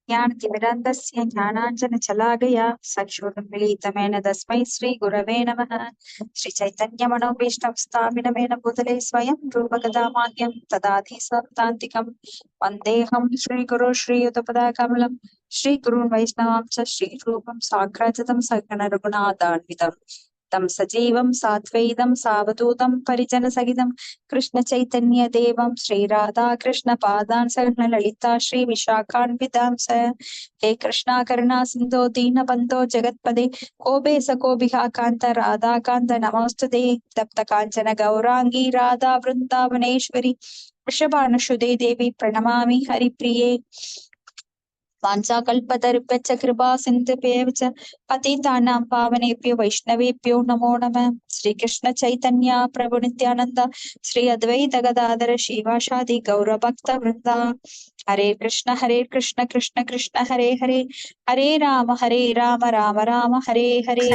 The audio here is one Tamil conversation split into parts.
ज्ञानतिमिरान्धस्य ज्ञानाञ्जनशलाकया चक्षुरुन्मीलितमेन तस्मै श्रीगुरवे नमः। श्रीचैतन्यमनोभीष्टं स्थापितमेन भूतले स्वयं रूपकथामाद्यं ददाति सप्तान्तिकं वन्देऽहं श्रीगुरो श्रीयुतपदाकमलं श्रीगुरून् वैष्णवांश्च श्रीरूपं साग्रजातं सगणरघुनाथान्वितम् तं सजीवं साद्वैतं सावधूतं परिजनसहितं कृष्ण चैतन्य देवं श्रीराधा कृष्ण पादान् सह ललिता श्री विशाखान्वितांस। हे कृष्णा करुणा सिन्धो दीनबन्धो जगत्पदे कोपे सकोभिः कान्त राधा कान्त नमोस्तुते। तप्त काञ्चन गौरांगी राधा वृन्दावनेश्वरी वृषभानुसुते देवी प्रणमामि हरिप्रिये। वाञ्छाकल्पतरुभ्यश्च कृपा सिन्धुभ्यश्च च पतितानां पावनेभ्यो वैष्णवेभ्यो नमो नमः। श्रीकृष्ण चैतन्य प्रभु नित्यानंद श्री अद्वैत गदाधर शिवासादि गौरभक्त वृंदा। हरे कृष्ण कृष्ण कृष्ण हरे हरे हरे राम राम राम हरे हरे।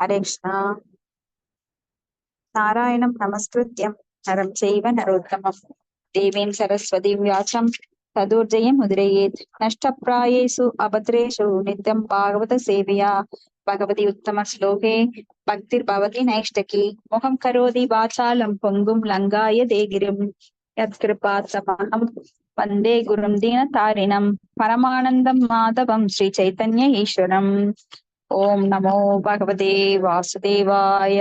हरे कृष्ण। नारायणं नमस्कृत्यं नरं चैव नरोत्तमं देवीं सरस्वतीं व्यासं तदुर्जयं मुद्रयेत्। नष्टप्रायेषु अभद्रेषु नित्यं भागवत सेवया भगवती उत्तम श्लोके भक्तिर्भवति नैष्टकी। मुखं करोति वाचालं पुङ्गुं लङ्घाय देगिरिं यत्कृपात्तमहं वन्दे गुरुं दीनतारिणं परमानन्दं माधवं श्रीचैतन्य ईश्वरम्। ओम नमो भगवते वासुदेवाय।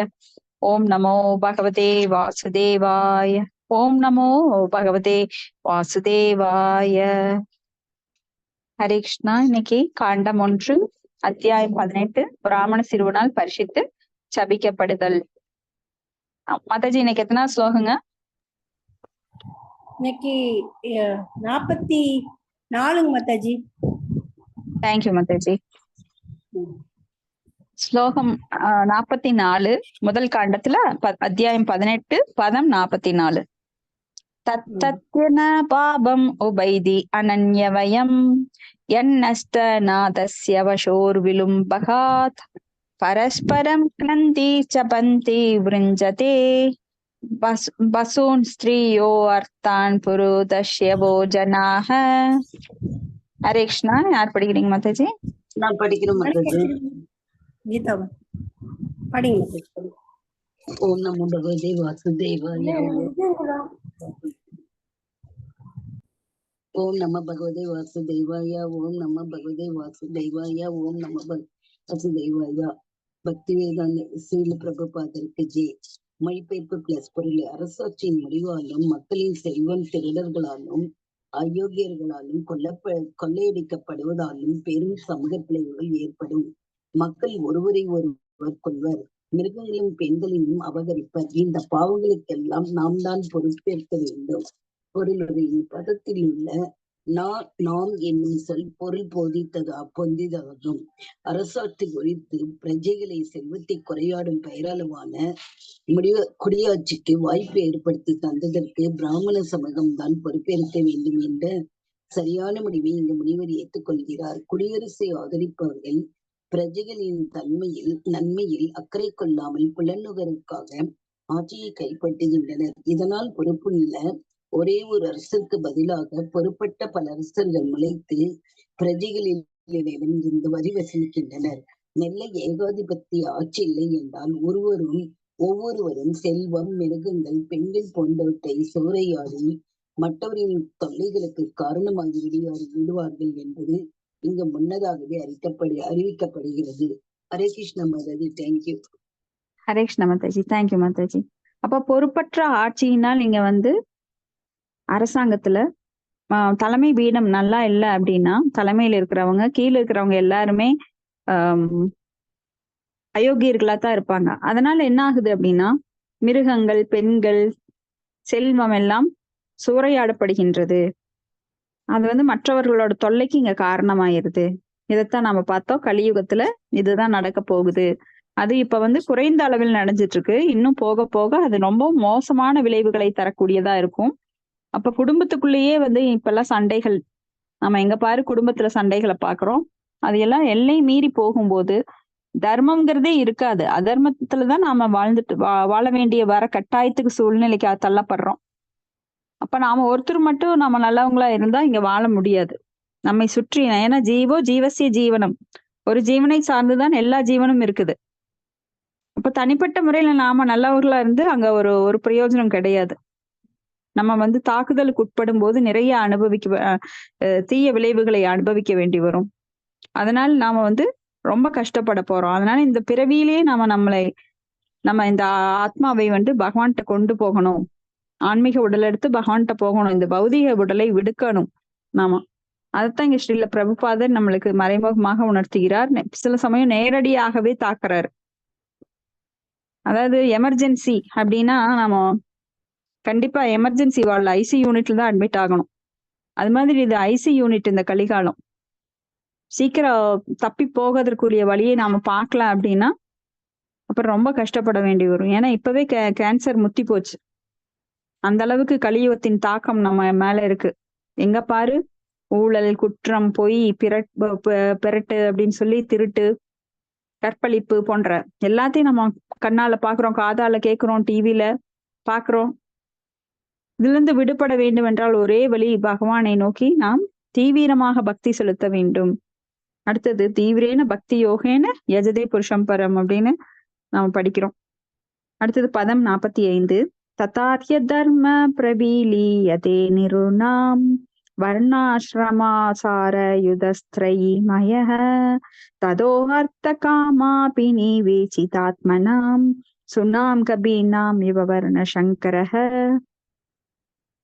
ओम नमो भगवते वासुदेवाय। ओम नमो भगवते வாசுதேவாய. ஹரே கிருஷ்ணா. இன்னைக்கு காண்டம் 1 அத்தியாயம் 18 பிராமண சிறுவனால் பரிசித்து சபிக்கப்படுதல். மாதாஜி இன்னைக்கு எத்தனை ஸ்லோகங்க? இன்னைக்கு 44 மாதாஜி. தேங்க்யூ மாதாஜி. ஸ்லோகம் 44 முதல் காண்டத்துல அத்தியாயம் 18 பதம் 44. தத்தத்யன பாபம் உபைதி அனன்யவயம் யன்னஸ்த நாதஸ்ய வசோர் விலும்பகாத் பரஸ்பரம் க்னந்தி சபந்தி விருஞ்சதே பசூன் ஸ்திரியோ அர்த்தான் புருதஸ்ய போஜனாஹ. ஹரே கிருஷ்ணா. யார் படிக்கிறீங்க மாதாஜி? நான் படிக்கிறேன் மாதாஜி. கீதா படிங்க. ஓம் நமோ பகவதே வாசுதேவாய. ஓம் நம பகவதே வாசுதேவாய. ஓம் நம பகவதே வாசுதேவாய. ஓம் நம வாசுதேவாய. பக்தி வேதாந்த ஸ்ரீல பிரபுபாதருக்கு ஜே. மொழிபெயர்ப்பு பிளஸ் பொருள். அரசாட்சியின் முடிவாலும் மக்களின் செல்வம் திருடர்களாலும் அயோக்கியர்களாலும் கொள்ளையடிக்கப்படுவதாலும் பெரும் சமூக பிழைவுகள் ஏற்படும். மக்கள் ஒருவரை ஒருவர் கொள்வர், மிருகங்களையும் பெண்களையும் அபகரிப்பர். இந்த பாவங்களுக்கெல்லாம் நாம் தான் பொறுப்பேற்க வேண்டும். பொருளுரை. பதத்தில் உள்ள நாம் என்னும் சொல் பொருள் பொந்தியதாகும். அரசாட்சி குறித்து பிரஜைகளை செல்வத்தை குறையாடும் பெயரளவான குடியாட்சிக்கு வாய்ப்பு ஏற்படுத்தி தந்ததற்கு பிராமண சமூகம் தான் பொறுப்பேற்க வேண்டும் என்ற சரியான முடிவை இங்கு முனிவர் ஏற்றுக்கொள்கிறார். குடியரசை ஆதரிப்பவர்கள் பிரஜைகளின் நன்மையில் அக்கறை கொள்ளாமல் புலனுகருக்காக ஆட்சியை கைப்பற்றுகின்றனர். இதனால் பொறுப்புள்ள ஒரே ஒரு அரசருக்கு பதிலாக பொறுப்பட்ட பல அரசர்கள் முளைத்து பிரஜைகளிடம் இருந்து வரி வசூலிக்கின்றனர். நல்ல ஏகாதிபத்திய ஆட்சி இல்லை என்றால் ஒவ்வொருவரும் செல்வம், மிருகங்கள், பெண்கள் போன்றவற்றை சூறையாடி மற்றவரின் தொல்லைகளுக்கு காரணமாகி விடுவார்கள் என்பது இங்கு முன்னதாகவே அறிவிக்கப்படுகிறது. ஹரே கிருஷ்ண மாதாஜி. தேங்க்யூ. ஹரே கிருஷ்ண மாதாஜி. தேங்க்யூ மாதாஜி. அப்ப பொறுப்பற்ற ஆட்சியினால் இங்க அரசாங்கத்துல தலைமை பீடம் நல்லா இல்லை அப்படின்னா தலைமையில இருக்கிறவங்க கீழே இருக்கிறவங்க எல்லாருமே அயோக்கியர்களா தான் இருப்பாங்க. அதனால என்ன ஆகுது அப்படின்னா மிருகங்கள், பெண்கள், செல்வம் எல்லாம் சூறையாடப்படுகின்றது. அது மற்றவர்களோட தொல்லைக்கு இங்க காரணமாயிருது. இதைத்தான் நாம பார்த்தோம். கலியுகத்துல இதுதான் நடக்க போகுது. அது இப்ப குறைந்த அளவில் நடந்துட்டு இருக்கு. இன்னும் போக போக அது ரொம்ப மோசமான விளைவுகளை தரக்கூடியதா இருக்கும். அப்ப குடும்பத்துக்குள்ளேயே இப்பெல்லாம் சண்டைகள், நம்ம எங்க பாரு குடும்பத்துல சண்டைகளை பாக்குறோம். அது எல்லாம் எல்லை மீறி போகும்போது தர்மம்ங்கிறதே இருக்காது. அதர்மத்துலதான் நாம வாழ வேண்டிய வர கட்டாயத்துக்கு சூழ்நிலைக்கு தள்ளப்படுறோம். அப்ப நாம ஒருத்தர் மட்டும் நம்ம நல்லவங்களா இருந்தா இங்க வாழ முடியாது. நம்மை சுற்றி, ஏன்னா ஜீவோ ஜீவசிய ஜீவனம், ஒரு ஜீவனை சார்ந்துதான் எல்லா ஜீவனும் இருக்குது. அப்ப தனிப்பட்ட முறையில நாம நல்லவர்களா இருந்து அங்க ஒரு ஒரு பிரயோஜனம் கிடையாது. நம்ம வந்து தாக்குதலுக்கு உட்படும் போது நிறைய தீய விளைவுகளை அனுபவிக்க வேண்டி வரும். அதனால நாம வந்து ரொம்ப கஷ்டப்பட போறோம். அதனால இந்த பிறவியிலேயே நம்ம இந்த ஆத்மாவை வந்து பகவான்கிட்ட கொண்டு போகணும். ஆன்மீக உடல் எடுத்து பகவான்கிட்ட போகணும். இந்த பௌதீக உடலை விடுக்கணும் நாம. அதைத்தான் இங்க ஸ்ரீல பிரபுபாதர் நம்மளுக்கு மறைமுகமாக உணர்த்துகிறார். சில சமயம் நேரடியாகவே தாக்குறாரு. அதாவது எமர்ஜென்சி அப்படின்னா நம்ம கண்டிப்பா எமர்ஜென்சி வார்டில் ஐசி யூனிட்ல தான் அட்மிட் ஆகணும். அது மாதிரி இது ஐசி யூனிட் இந்த கலிகாலம். சீக்கிரம் தப்பி போகிறதுக்குரிய வழியை நாம பார்க்கல அப்படின்னா அப்புறம் ரொம்ப கஷ்டப்பட வேண்டி வரும். ஏன்னா இப்பவே கேன்சர் முத்தி போச்சு. அந்த அளவுக்கு கலியுகத்தின் தாக்கம் நம்ம மேல இருக்கு. எங்க பாரு ஊழல், குற்றம், பொய், பிறட்டு அப்படின்னு சொல்லி திருட்டு, கற்பழிப்பு போன்ற எல்லாத்தையும் நம்ம கண்ணால பாக்குறோம், காதால கேட்கிறோம், டிவில பாக்குறோம். இதுல இருந்து விடுபட வேண்டும் என்றால் ஒரே வழி பகவானை நோக்கி நாம் தீவிரமாக பக்தி செலுத்த வேண்டும். அடுத்தது தீவிரேன பக்தி யோகேன யஜதே புருஷம் பரம் அப்படின்னு நாம படிக்கிறோம். அடுத்தது பதம் 45. ததாத்ய தர்ம பிரபீலீயதே நிருணாம் வர்ணாஸ்ரமாசார யுதஸ்திரயி மயஹ ததோஹர்த்த காமாபி நிவேசிதாத்மனாம் சுனாம் கபீனாம் இவ வர்ண சங்கரஹ.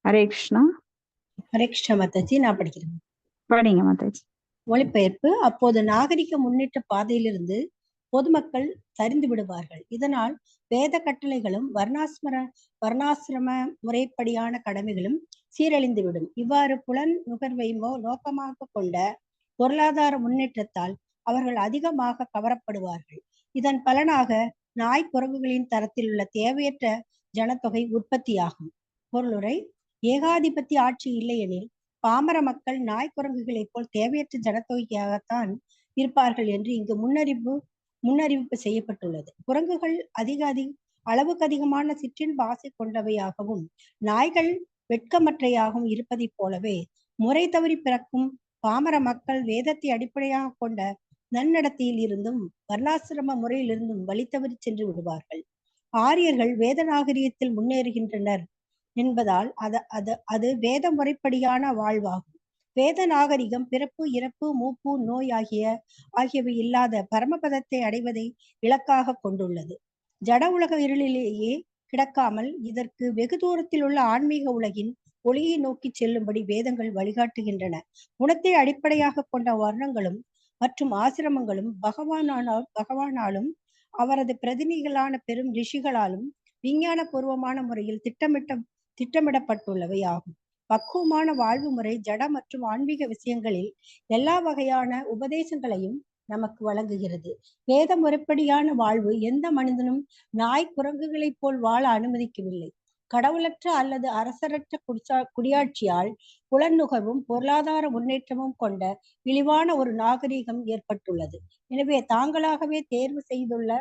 ஹரே கிருஷ்ணா. ஹரே கிருஷ்ணா மாதாஜி. நான் படிக்கிறேன். படிங்க மாதாஜி. மொழிபெயர்ப்பு. அப்போது நாகரிக முன்னேற்ற பாதையிலிருந்து பொதுமக்கள் சரிந்து விடுவார்கள். இதனால் வேத கட்டளைகளும் வர்ணாசிரம முறைப்படியான கடமைகளும் சீரழிந்துவிடும். இவ்வாறு புலன் நுகர்வை நோக்கமாக கொண்ட பொருளாதார முன்னேற்றத்தால் அவர்கள் அதிகமாக கவரப்படுவார்கள். இதன் பலனாக நாய் குரங்குகளின் தரத்தில் உள்ள தேவையற்ற ஜனத்தொகை உற்பத்தியாகும். பொருளுரை. ஏகாதிபத்திய ஆட்சி இல்லையெனில் பாமர மக்கள் நாய் குரங்குகளைப் போல் தேவையற்ற ஜனத்தொகையாகத்தான் இருப்பார்கள் என்று இங்கு முன்னறிவிப்பு செய்யப்பட்டுள்ளது. குரங்குகள் அளவுக்கு அதிகமான சிற்றின்ப ஆசை கொண்டவையாகவும் நாய்கள் வெட்கமற்றையாகவும் இருப்பதைப் போலவே முறை தவறி பிறக்கும் பாமர மக்கள் வேதத்தை அடிப்படையாக கொண்ட நன்னடத்தையில் இருந்தும் வர்ணாசிரம முறையிலிருந்தும் வழி தவறி சென்று விடுவார்கள். ஆரியர்கள் வேத நாகரிகத்தில் முன்னேறுகின்றனர் என்பதால் அது வேத முறைப்படியான வாழ்வாகும். வேத நாகரிகம் பிறப்பு, இறப்பு, மூப்பு, நோய் ஆகியவை இல்லாத பரமபதத்தை அடைவதை இலக்காக கொண்டுள்ளது. ஜட உலக இருளிலேயே கிடக்காமல் இதற்கு வெகு தூரத்தில் உள்ள ஆன்மீக உலகின் ஒளியை நோக்கி செல்லும்படி வேதங்கள் வழிகாட்டுகின்றன. குணத்தை அடிப்படையாக கொண்ட வர்ணங்களும் மற்றும் ஆசிரமங்களும் பகவானாலும் அவரது பிரதிநிதிகளான பெரும் ரிஷிகளாலும் விஞ்ஞான பூர்வமான முறையில் திட்டமிடப்பட்டுள்ளவை ஆகும். பக்குவமான வாழ்வு முறை ஜட மற்றும் ஆன்மீக விஷயங்களில் எல்லா வகையான உபதேசங்களையும் நமக்கு வழங்குகிறது. வேத முறைப்படியான வாழ்வு எந்த மனிதனும் நாய் குரங்குகளைப் போல் வாழ அனுமதிக்கவில்லை. கடவுளற்ற அல்லது அரசரற்ற குடியாட்சியால் புலன்நுகர்வும் பொருளாதார முன்னேற்றமும் கொண்ட இழிவான ஒரு நாகரீகம் ஏற்பட்டுள்ளது. எனவே தாங்களாகவே தேர்வு செய்துள்ள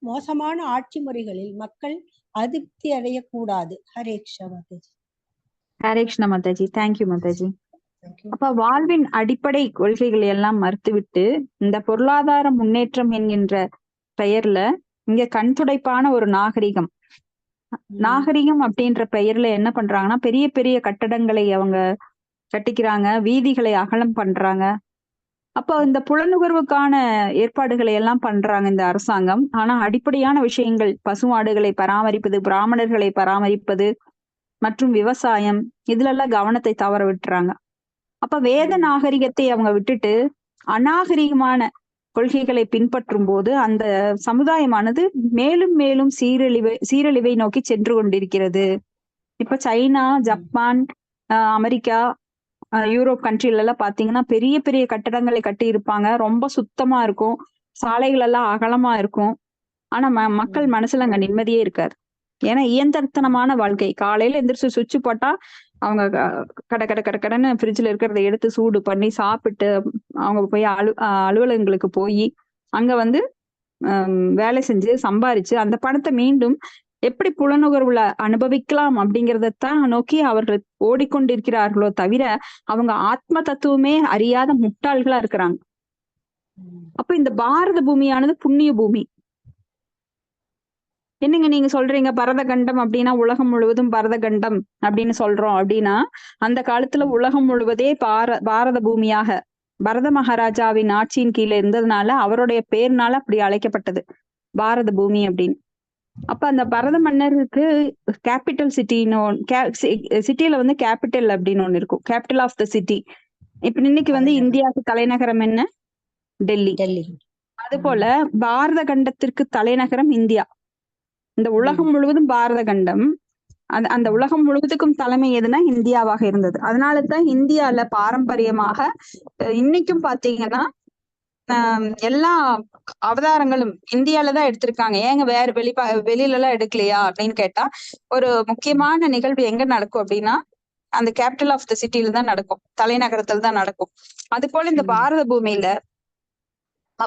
மோசமான ஆட்சி முறைகளில் மக்கள் அதிருப்தி அடையக்கூடாது. ஹரே கிருஷ்ணா மாதாஜி. ஹரே கிருஷ்ணா மாதாஜி. தேங்க்யூ மாதாஜி. அப்ப வாழ்வின் அடிப்படை கொள்கைகளை எல்லாம் மறுத்துவிட்டு இந்த பொருளாதார முன்னேற்றம் என்கின்ற பெயர்ல இங்க கண் துடைப்பான ஒரு நாகரிகம் அப்படின்ற பெயர்ல என்ன பண்றாங்கன்னா பெரிய பெரிய கட்டடங்களை அவங்க கட்டிக்கிறாங்க, வீதிகளை அகலம் பண்றாங்க. அப்போ இந்த புலனுகர்வுக்கான ஏற்பாடுகளை எல்லாம் பண்றாங்க இந்த அரசாங்கம். ஆனா அடிப்படையான விஷயங்கள் பசுமாடுகளை பராமரிப்பது, பிராமணர்களை பராமரிப்பது மற்றும் விவசாயம் இதுல எல்லாம் கவனத்தை தவற விட்டுறாங்க. அப்ப வேத நாகரிகத்தை அவங்க விட்டுட்டு அநாகரிகமான கொள்கைகளை பின்பற்றும் போது அந்த சமுதாயமானது மேலும் மேலும் சீரழிவை நோக்கி சென்று கொண்டிருக்கிறது. இப்ப சைனா, ஜப்பான், அமெரிக்கா, யூரோப் கண்ட்ரில எல்லாம் பாத்தீங்கன்னா பெரிய பெரிய கட்டடங்களை கட்டி இருப்பாங்க. ரொம்ப சுத்தமா இருக்கும், சாலைகள் எல்லாம் அகலமா இருக்கும். ஆனா மக்கள் மனசுல அங்க நிம்மதியே இருக்காது. ஏன்னா இயந்திரத்தனமான வாழ்க்கை. காலையில எந்திரிச்சு சுவிட்ச் போட்டா அவங்க கடன்னு ஃப்ரிட்ஜ்ல இருக்கிறத எடுத்து சூடு பண்ணி சாப்பிட்டு அவங்க போய் அலுவலகங்களுக்கு போய் அங்க வந்து வேலை செஞ்சு சம்பாரிச்சு அந்த பணத்தை மீண்டும் எப்படி புலனுணர்வுல அனுபவிக்கலாம் அப்படிங்கிறதத்தான் நோக்கி அவர்கள் ஓடிக்கொண்டிருக்கிறார்களோ தவிர அவங்க ஆத்ம தத்துவமே அறியாத முட்டாள்களா இருக்கிறாங்க. அப்ப இந்த பாரத பூமியானது புண்ணிய பூமி. என்னங்க நீங்க சொல்றீங்க பரதகண்டம் அப்படின்னா உலகம் முழுவதும் பரதகண்டம் அப்படின்னு சொல்றோம் அப்படின்னா, அந்த காலத்துல உலகம் முழுவதே பாரத பூமியாக பரத மகாராஜாவின் ஆட்சியின் கீழே இருந்ததுனால அவருடைய பேர்னால அப்படி அழைக்கப்பட்டது பாரத பூமி அப்படின்னு. அப்ப அந்த பரத மன்னருக்கு கேபிட்டல் சிட்டியில வந்து கேபிட்டல் அப்படின்னு ஒண்ணு இருக்கும், கேபிட்டல் ஆஃப் த சிட்டி. இப்ப இன்னைக்கு வந்து இந்தியாவுக்கு தலைநகரம் என்ன? டெல்லி. அது போல பாரத கண்டத்திற்கு தலைநகரம் இந்தியா. இந்த உலகம் முழுவதும் பாரத கண்டம், அந்த உலகம் முழுவதுக்கும் தலைமை எதுனா இந்தியாவாக இருந்தது. அதனாலதான் இந்தியால பாரம்பரியமாக இன்னைக்கும் பாத்தீங்கன்னா எல்லா அவதாரங்களும் இந்தியாலதான் எடுத்திருக்காங்க. ஏங்க வேற வெளியில எல்லாம் எடுக்கலையா அப்படின்னு கேட்டா, ஒரு முக்கியமான நிகழ்வு எங்க நடக்கும் அப்படின்னா அந்த கேபிட்டல் ஆஃப் த சிட்டில தான் நடக்கும், தலைநகரத்துல தான் நடக்கும். அது போல இந்த பாரத பூமியில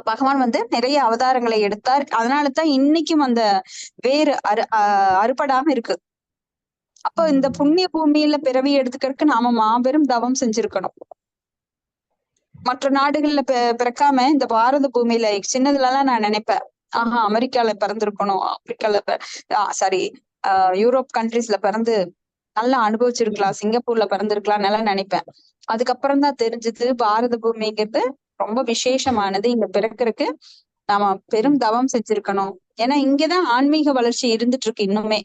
பகவான் வந்து நிறைய அவதாரங்களை எடுத்தார். அதனாலதான் இன்னைக்கும் அந்த வேறு அறுபடாம இருக்கு. அப்போ இந்த புண்ணிய பூமியில பிறவி எடுத்துக்கிறதுக்கு நாம மாபெரும் தவம் செஞ்சிருக்கணும். மற்ற நாடுகள்ல பிறக்காம இந்த பாரத பூமியில சின்னதுல எல்லாம் நான் நினைப்பேன், அமெரிக்கால பிறந்திருக்கணும், ஆப்பிரிக்கால யூரோப் கண்ட்ரீஸ்ல பிறந்து நல்லா அனுபவிச்சிருக்கலாம், சிங்கப்பூர்ல பிறந்திருக்கலாம் நல்லா நினைப்பேன். அதுக்கப்புறம் தான் தெரிஞ்சது பாரத பூமிங்கிறது ரொம்ப விசேஷமானது. இங்க பிறக்கிறதுக்கு நாம பெரும் தவம் செஞ்சிருக்கணும். ஏன்னா இங்கதான் ஆன்மீக வளர்ச்சி இருந்துட்டு இருக்கு இன்னுமே.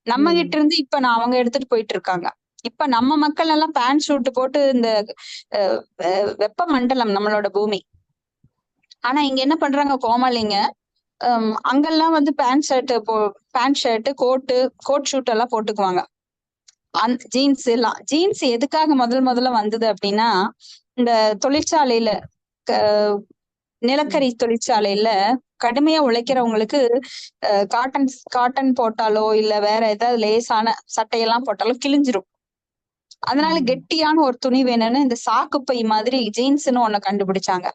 நம்ம கிட்ட இருந்து இப்ப அவங்க எடுத்துட்டு போயிட்டு இருக்காங்க. இப்ப நம்ம மக்கள் எல்லாம் பேண்ட் ஷூட் போட்டு இந்த வெப்ப மண்டலம் நம்மளோட பூமி. ஆனா இங்க என்ன பண்றாங்க கோமாளிங்க, அங்கெல்லாம் வந்து பேண்ட் ஷர்ட் கோட் ஷூட் எல்லாம் போட்டுக்குவாங்க. ஜீன்ஸ் எல்லாம். ஜீன்ஸ் எதுக்காக முதல்ல வந்தது அப்படின்னா, இந்த தொழிற்சாலையில நிலக்கரி தொழிற்சாலையில கடுமையா உழைக்கிறவங்களுக்கு காட்டன் போட்டாலோ இல்ல வேற ஏதாவது லேசான சட்டையெல்லாம் போட்டாலோ கிழிஞ்சிரும். அதனால கெட்டியான ஒரு துணி வேணும்னு இந்த சாக்குப்பை மாதிரி ஜீன்ஸ்ன்னு ஒண்ணு கண்டுபிடிச்சாங்க.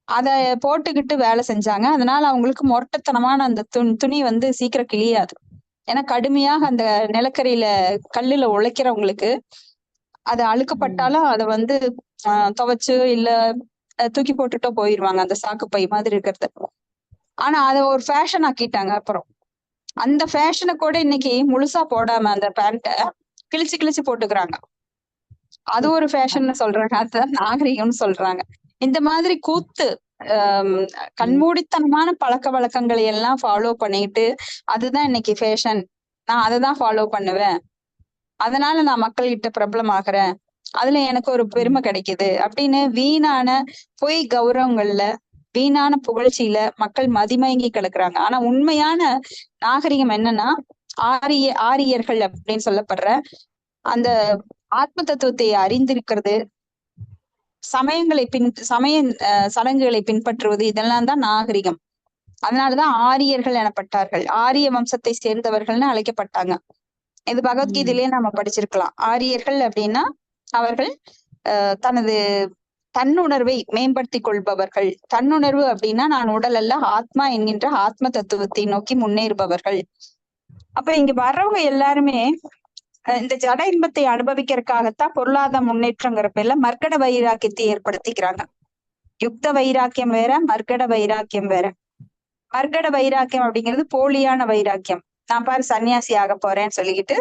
அத போட்டுக்கிட்டு வேலை செஞ்சாங்க. அதனால அவங்களுக்கு மொரட்டத்தனமான அந்த துணி வந்து சீக்கிரம் கிழியாது. ஏன்னா கடுமையாக அந்த நிலக்கரியில கல்லுல உழைக்கிறவங்களுக்கு அது அழுக்கப்பட்டாலும் அதை வந்து துவைச்சு இல்ல தூக்கி போட்டுட்டோ போயிருவாங்க அந்த சாக்குப்பை மாதிரி இருக்கிறது. ஆனா அதை ஒரு ஃபேஷன் ஆக்கிட்டாங்க. அப்புறம் அந்த ஃபேஷனை கூட இன்னைக்கு முழுசா போடாம அந்த பேண்ட்டை கிழிச்சு போட்டுக்கிறாங்க. அது ஒரு ஃபேஷன் சொல்றாங்க, அதுதான் நாகரிகம்னு சொல்றாங்க. இந்த மாதிரி கூத்து கண்மூடித்தனமான பழக்க வழக்கங்களை எல்லாம் ஃபாலோ பண்ணிட்டு அதுதான் இன்னைக்கு ஃபேஷன், நான் அதைதான் ஃபாலோ பண்ணுவேன், அதனால நான் மக்கள்கிட்ட பிரபலம் ஆகுறேன், அதுல எனக்கு ஒரு பெருமை கிடைக்குது அப்படின்னு வீணான பொய் கௌரவங்கள்ல வீணான புகழ்ச்சியில மக்கள் மதிமயங்கி கிடக்குறாங்க. ஆனா உண்மையான நாகரிகம் என்னன்னா ஆரியர்கள் அப்படின்னு சொல்லப்படுற அந்த ஆத்ம தத்துவத்தை அறிந்திருக்கிறது, சமய சடங்குகளை பின்பற்றுவது, இதெல்லாம் தான் நாகரிகம். அதனாலதான் ஆரியர்கள் எனப்பட்டார்கள், ஆரிய வம்சத்தை சேர்ந்தவர்கள்னு அழைக்கப்பட்டாங்க. இது பகவத்கீதையிலேயே நம்ம படிச்சிருக்கலாம். ஆரியர்கள் அப்படின்னா அவர்கள் தன்னுணர்வை மேம்படுத்தி கொள்பவர்கள். தன்னுணர்வு அப்படின்னா நான் உடல் அல்ல ஆத்மா என்கின்ற ஆத்ம தத்துவத்தை நோக்கி முன்னேறுபவர்கள். அப்ப இங்க வர்றவங்க எல்லாருமே இந்த ஜட இன்பத்தை அனுபவிக்கிறதுக்காகத்தான் பொருளாதார முன்னேற்றங்கிற பேர்ல மர்க்கட வைராக்கியத்தை ஏற்படுத்திக்கிறாங்க. யுக்த வைராக்கியம் வேற, மர்க்கட வைராக்கியம் வேற. மர்க்கட வைராக்கியம் அப்படிங்கிறது போலியான வைராக்கியம். நான் பாரு சன்னியாசி ஆக போறேன்னு சொல்லிக்கிட்டு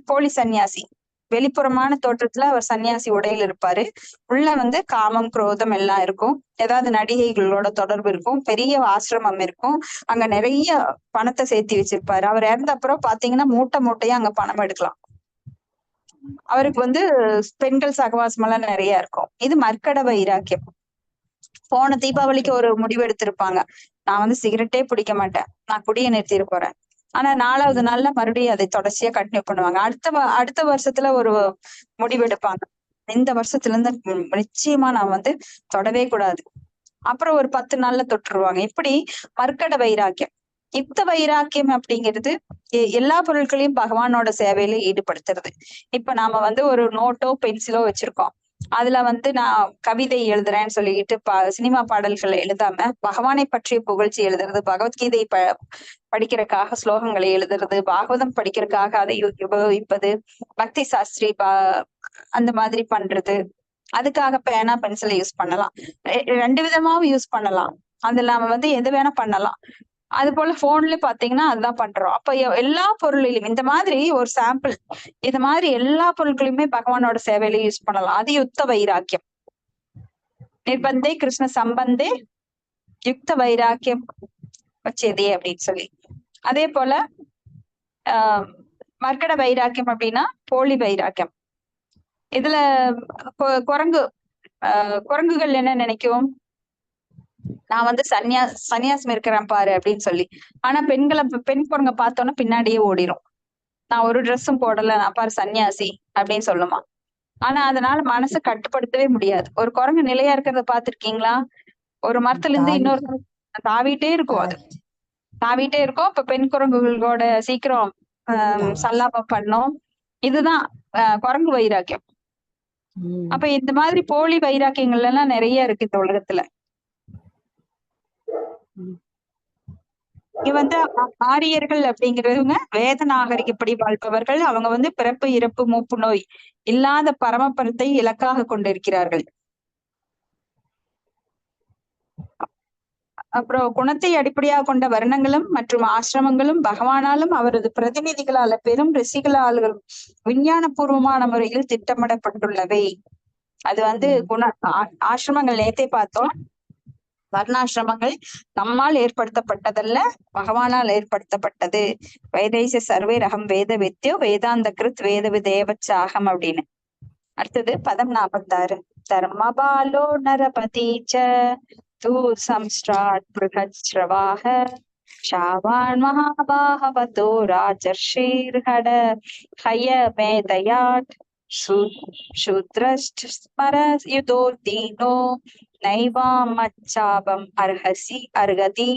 போலி சன்னியாசி, வெளிப்புறமான தோற்றத்துல அவர் சன்னியாசி உடையில இருப்பாரு, உள்ள வந்து காமம் குரோதம் எல்லாம் இருக்கும், ஏதாவது நடிகைகளோட தொடர்பு இருக்கும், பெரிய ஆசிரமம் இருக்கும், அங்க நிறைய பணத்தை சேர்த்தி வச்சிருப்பாரு. அவர் இறந்த அப்புறம் பாத்தீங்கன்னா மூட்டையா அங்க பணம் எடுக்கலாம். அவருக்கு வந்து பெண்கள் சகவாசம் எல்லாம் நிறைய இருக்கும். இது மர்க்கட வைராக்கியம். போன தீபாவளிக்கு ஒரு முடிவு எடுத்திருப்பாங்க, நான் வந்து சிகரெட்டே பிடிக்க மாட்டேன், நான் குடியை நிறுத்திட போறேன். ஆனா 4வது நாள்ல மறுபடியும் அதை தொடர்ச்சியா கண்டினியூ பண்ணுவாங்க. அடுத்த வருஷத்துல ஒரு முடிவு எடுப்பாங்க, இந்த வருஷத்துல இருந்து நிச்சயமா நான் வந்து தொடவே கூடாது. அப்புறம் ஒரு 10 நாள்ல தொட்டுருவாங்க. இப்படி மர்க்கட வைராக்கியம். யுக்த வைராக்கியம் அப்படிங்கிறது எல்லா பொருட்களையும் பகவானோட சேவையில ஈடுபடுத்துறது. இப்ப நாம வந்து ஒரு நோட்டோ பென்சிலோ வச்சிருக்கோம், அதுல வந்து நான் கவிதை எழுதுறேன்னு சொல்லிட்டு சினிமா பாடல்களை எழுதாம பகவானை பற்றிய புகழ்ச்சி எழுதுறது, பகவத்கீதை படிக்கிறதுக்காக ஸ்லோகங்களை எழுதுறது, பாகவதம் படிக்கிறதுக்காக அதை உபயோகிப்பது, பக்தி சாஸ்திரி அந்த மாதிரி பண்றது. அதுக்காக பேனா பென்சிலை யூஸ் பண்ணலாம். ரெண்டு விதமாவும் யூஸ் பண்ணலாம். அதுல நாம வந்து எது வேணா பண்ணலாம். அது போல போன்ல பாத்தீங்கன்னா அதுதான் பண்றோம். அப்ப எல்லா பொருளிலும் இந்த மாதிரி ஒரு சாம்பிள், இந்த மாதிரி எல்லா பொருட்களையுமே பகவானோட சேவையில யூஸ் பண்ணலாம். அது யுக்த வைராக்கியம். நிர்பந்தே கிருஷ்ண சம்பந்தே யுக்த வைராக்கியம் வச்சதே அப்படின்னு சொல்லி. அதே போல மர்க்கட வைராக்கியம் அப்படின்னா போலி வைராக்கியம். இதுல குரங்குகள் என்ன நினைக்கும், நான் வந்து சன்னியாசம் இருக்கிறேன் பாரு அப்படின்னு சொல்லி. ஆனா பெண் குரங்க பார்த்தோன்னா பின்னாடியே ஓடிரும். நான் ஒரு ட்ரெஸ்ஸும் போடல, நான் பாரு சன்னியாசி அப்படின்னு சொல்லுமா. ஆனா அதனால மனசை கட்டுப்படுத்தவே முடியாது. ஒரு குரங்கு நிலையா இருக்கிறத பாத்திருக்கீங்களா? ஒரு மரத்துல இருந்து இன்னொரு தாவிட்டே இருக்கும். அது தாவிட்டே இருக்கும். இப்ப பெண் குரங்குகளோட சீக்கிரம் சல்லாபம் பண்ணும். இதுதான் குரங்கு வைராக்கியம். அப்ப இந்த மாதிரி போலி வைராக்கியங்கள் எல்லாம் நிறைய இருக்கு இந்த உலகத்துல. இங்க வந்து ஆரியர்கள் அப்படிங்கிறவங்க வேத நாகரிகப்படி வாழ்பவர்கள். அவங்க வந்து பிறப்பு இறப்பு மூப்பு நோய் இல்லாத பரமபதத்தை இலக்காக கொண்டிருக்கிறார்கள். அப்புறம் குணத்தை அடிப்படையாக கொண்ட வர்ணங்களும் மற்றும் ஆசிரமங்களும் பகவானாலும் அவரது பிரதிநிதிகளால பெரும் ரிஷிகளாலும் விஞ்ஞான பூர்வமான முறையில் திட்டமிடப்பட்டுள்ளவை. அது வந்து ஆசிரமங்கள் நேத்தே பார்த்தோம். வர்ணாசிரமங்கள் நம்மால் ஏற்படுத்தப்பட்டதல்ல, பகவானால் ஏற்படுத்தப்பட்டது. வைதைச சர்வே ரகம் வேத வித்யோ வேதாந்த கிருத் வேத விதேவச்சாகம் அப்படின்னு. அடுத்தது பதம் 46. தர்மபாலோ நரபதீச்ச தூ சம்ஸ்ராட் பிருகச்ரவாஹ ஷாவான் மகாபாகவதோ ராஜர்ஷீர்ஹட ஹய மேதயாட் சூத்ரஸ்ட் ஸ்மர யுதோர்தீனோ நைவாம் மச்சாபம் அர்ஹதி.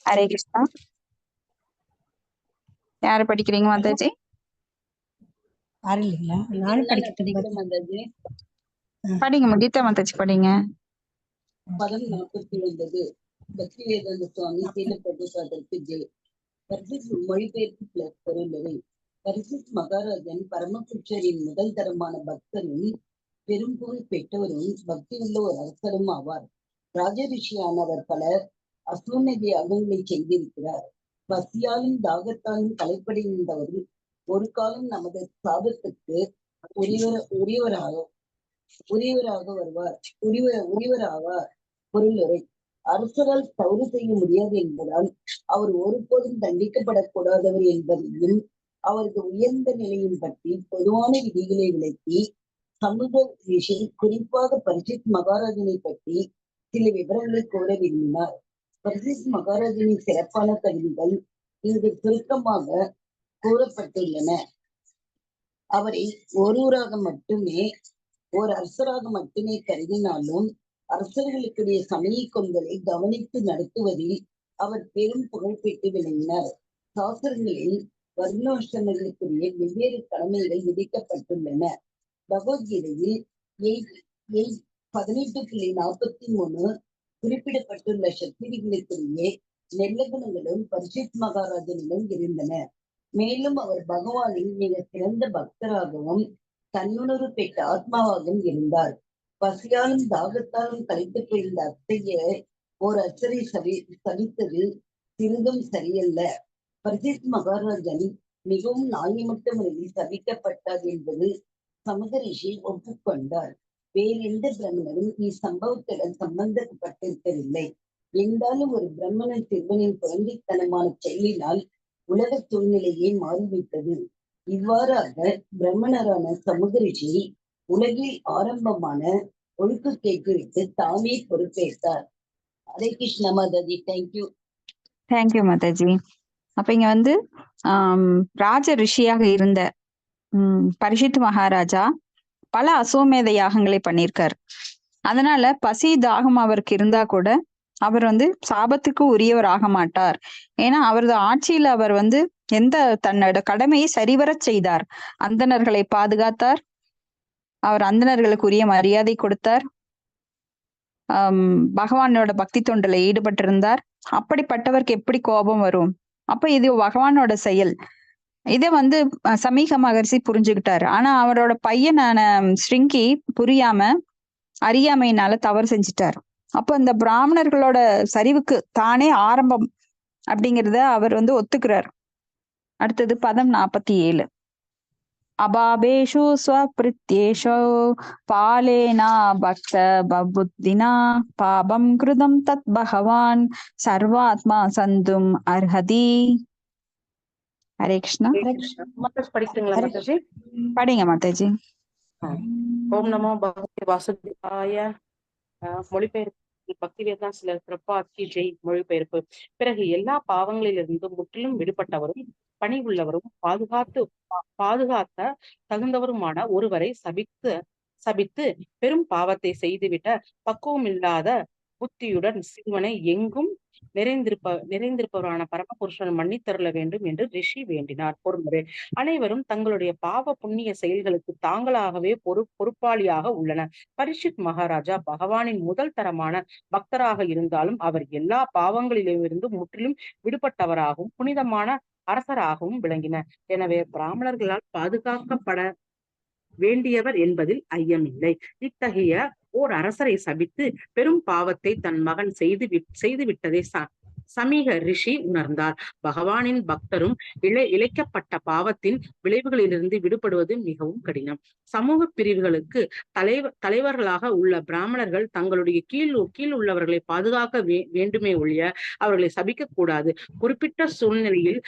ஹரே கிருஷ்ணா. யாரு படிக்கிறீங்க மாதாஜி? படிங்க கீதா மாதாஜி படிங்க. பதம் 49. பக்தி வேதாந்த சுவாமி சீல பிரபுபாதருக்கு ஜெய். மொழிபெயர்ப்பு பிளஸ் பொருளவை. பரிசித் மகாராஜன் பரமபுருஷரின் முதல் தரமான பக்தரும் பெரும் புகழ் பெற்றவரும் பக்தி உள்ள ஒரு அரசரும் ஆவார். ராஜரிஷியானவர் பலர் அசூனதி யாகங்களை செய்திருக்கிறார். பசியாலும் தாகத்தாலும் கலைப்படைந்தவர் ஒரு காலம் நமது சாபத்துக்கு உரியவராக வருவார். உரியவராவார். பொருளுரை. அரசரால் தவறு செய்ய முடியாது என்பதால் அவர் ஒருபோதும் தண்டிக்கப்படக்கூடாதவர் என்பதையும் அவரது உயர்ந்த நிலையும் பற்றி பொதுவான விதிகளை விளக்கி சமூக ரிஷி குறிப்பாக பரிசித் மகாராஜனை பற்றி சில விவரங்களை கூற விரும்பினார். பரிசித் மகாராஜனின் சிறப்பான கருவிகள் இங்கு சுருக்கமாக கூறப்பட்டுள்ளன. அவரை ஓர் அரசராக மட்டுமே கருதினாலும் அரசர்களுக்குரிய சமய கொள்களை கவனித்து நடத்துவதில் அவர் பெரும் புகழ் பெற்று விளங்கினார். சாஸ்திரங்களில் வர்ணாசிரமங்களுக்குரிய வெவ்வேறு கடமைகள் விதிக்கப்பட்டுள்ளன. பகவத்கீதையில் 18.43 குறிப்பிடப்பட்டுள்ள சத்திரிகளுக்குரிய நல்ல குணங்களும் பரிசித் மகாராஜனிடம் இருந்தன. மேலும் அவர் பகவானின் மிக சிறந்த பக்தராகவும் தன்னுணர்வு பெற்ற ஆத்மாவாகவும் இருந்தார். பசியாலும் தாகத்தாலும் கலைத்து போயிருந்த அத்தகைய ஓர் அச்சரை சவித்தது சிறிதும் சரியல்ல. பரிசித் மகாராஜன் மிகவும் நியாயமற்ற முறையில் சபிக்கப்பட்டார் என்பது சமூக ரிஷி ஒப்புக்கொண்டார். வேறெந்த பிரம்மணரும் இச்சம்பவத்துடன் சம்பந்தப்பட்டிருக்கவில்லை. என்றாலும் ஒரு பிரம்மணன் சிறுவனின் குழந்தைத்தனமான செயலினால் உலக சூழ்நிலையே மாறிவிட்டது. இவ்வாறாக பிரம்மணரான சமூக ரிஷி உலகில் ஆரம்பமான ஒழுக்கத்தை விட்டு தாமே பொறுப்பேற்றார். ஹரே கிருஷ்ண மாதாஜி. தேங்க்யூ. தேங்க்யூ மாதாஜி. அப்ப இங்க வந்து ராஜ ரிஷியாக இருந்த பரிசித் மகாராஜா பல அசோமேத யாகங்களை பண்ணியிருக்காரு. அதனால பசி தாகம் அவருக்கு இருந்தா கூட அவர் வந்து சாபத்துக்கு உரியவர் ஆக மாட்டார். ஏன்னா அவரது ஆட்சியில அவர் வந்து தன்னோட கடமையை சரிவர செய்தார். அந்தணர்களை பாதுகாத்தார், அவர் அந்தணர்களுக்கு உரிய மரியாதை கொடுத்தார். பகவானோட பக்தி தொண்டுல ஈடுபட்டிருந்தார். அப்படிப்பட்டவருக்கு எப்படி கோபம் வரும்? அப்ப இது பகவானோட செயல். இதை வந்து சமீக மகர்ஷி புரிஞ்சுக்கிட்டாரு. ஆனா அவரோட பையனான ஸ்ருங்கி புரியாம அறியாமையினால தவறு செஞ்சிட்டார். அப்ப இந்த பிராமணர்களோட சரிவுக்கு தானே ஆரம்பம் அப்படிங்கிறத அவர் வந்து ஒத்துக்கிறார். அடுத்தது பதம் 47. அபாபேஷு ஸ்வப்ரித்யேஷோ பாலேனா பக்த பபுத்தினா பாபம் கிருதம் தத் பகவான் சர்வாத்மா சந்தும் அர்ஹதி. ஹரே கிருஷ்ணா. மாதாஜி படிக்கிறீங்களா மாதாஜி? படிங்க மாதாஜி. ஓம் நமோ பகவதி வாசுதேவாய. மொழிபெயர்ப்பு பக்தி வேதாந்த பிரபாத் கி ஜெய். மொழிபெயர்ப்பு. பிறகு எல்லா பாவங்களிலிருந்து முற்றிலும் விடுபட்டவரும் பணி உள்ளவரும் பாதுகாத்த தகுந்தவருமான ஒருவரை சபித்து பெரும் பாவத்தை செய்துவிட்ட பக்குவமில்லாத புத்தியுடன் சிறுவனை எங்கும் நிறைந்திருப்பவரான பரமபுருஷன் மன்னித்தருள வேண்டும் என்று ரிஷி வேண்டினார். பொறுமுறை அனைவரும் தங்களுடைய பாவ புண்ணிய செயல்களுக்கு தாங்களாகவே பொறுப்பாளியாக உள்ளனர். பரீட்சித் மகாராஜா பகவானின் முதல் தரமான பக்தராக இருந்தாலும் அவர் எல்லா பாவங்களிலிருந்து முற்றிலும் விடுபட்டவராகவும் புனிதமான அரசராகவும் விளங்கினார். எனவே பிராமணர்களால் பாதுகாக்கப்பட வேண்டியவர் என்பதில் ஐயமில்லை. இத்தகைய ஓர் அரசரை சபித்து பெரும் பாவத்தை தன் மகன் செய்துவிட்டதை சமீக ரிஷி உணர்ந்தார். பகவானின் பக்தரும் இழைக்கப்பட்ட பாவத்தின் விளைவுகளிலிருந்து விடுபடுவது மிகவும் கடினம். சமூக பிரிவுகளுக்கு தலைவர்களாக உள்ள பிராமணர்கள் தங்களுடைய கீழ் உள்ளவர்களை பாதுகாக்க வேண்டுமே ஒழிய அவர்களை சபிக்க கூடாது. குறிப்பிட்ட சூழ்நிலையில்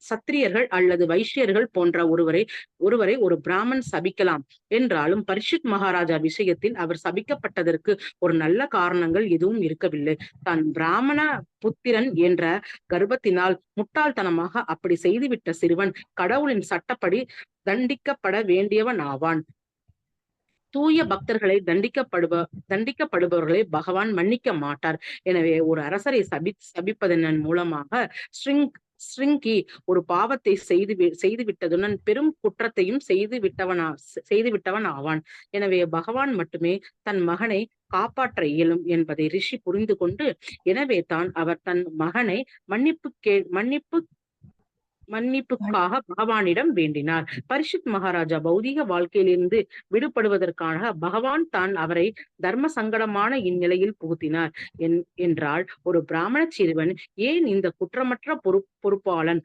சத்திரியர்கள் அல்லது வைஷ்யர்கள் போன்ற ஒருவரை ஒரு பிராமன் சபிக்கலாம் என்றாலும் பரீட்சித் மகாராஜா விஷயத்தில் அவர் சபிக்கப்பட்டதற்கு ஒரு நல்ல காரணங்கள் எதுவும் இருக்கவில்லை. தான் பிராமண புத்திரன் என்ற கர்ப்பத்தினால் முட்டாள்தனமாக அப்படி செய்துவிட்ட சிறுவன் கடவுளின் சட்டப்படி தண்டிக்கப்பட வேண்டியவன் ஆவான். தூய பக்தர்களை தண்டிக்கப்படுபவர்களை பகவான் மன்னிக்க மாட்டார். எனவே ஒரு அரசரை சபிப்பதன் மூலமாக ஸ்ருங்கி ஒரு பாவத்தை செய்துவிட்டதுடன் பெரும் குற்றத்தையும் செய்துவிட்டவன் ஆவான். எனவே பகவான் மட்டுமே தன் மகனை காப்பாற்ற இயலும் என்பதை ரிஷி புரிந்து கொண்டு எனவே தான் அவர் தன் மகனை மன்னிப்புக்காக பகவானிடம் வேண்டினார். பரீட்சித் மகாராஜா பௌதீக வாழ்க்கையிலிருந்து விடுபடுவதற்காக பகவான் தான் அவரை தர்ம சங்கடமான இந்நிலையில் புகுத்தினார் என்றால் ஒரு பிராமண சிறுவன் ஏன் இந்த குற்றமற்ற பொறுப்பாளன்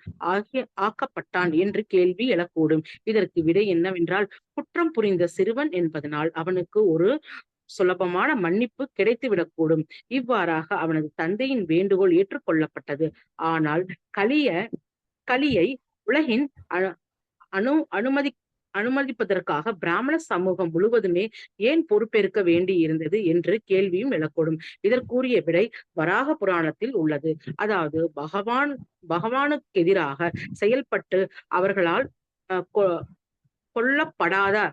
ஆக்கப்பட்டான் என்று கேள்வி எழக்கூடும். இதற்கு விடை என்னவென்றால் குற்றம் புரிந்த சிறுவன் என்பதனால் அவனுக்கு ஒரு சுலபமான மன்னிப்பு கிடைத்துவிடக்கூடும். இவ்வாறாக அவனது தந்தையின் வேண்டுகோள் ஏற்றுக்கொள்ளப்பட்டது. ஆனால் கலியை உலகின் அனுமதிப்பதற்காக பிராமண சமூகம் முழுவதுமே ஏன் பொறுப்பேற்க வேண்டி இருந்தது என்று கேள்வியும் எழக்கூடும். இதற்குரிய விடை வராக புராணத்தில் உள்ளது. அதாவது பகவானுக்கு எதிராக செயல்பட்டு அவர்களால் கொல்லப்படாத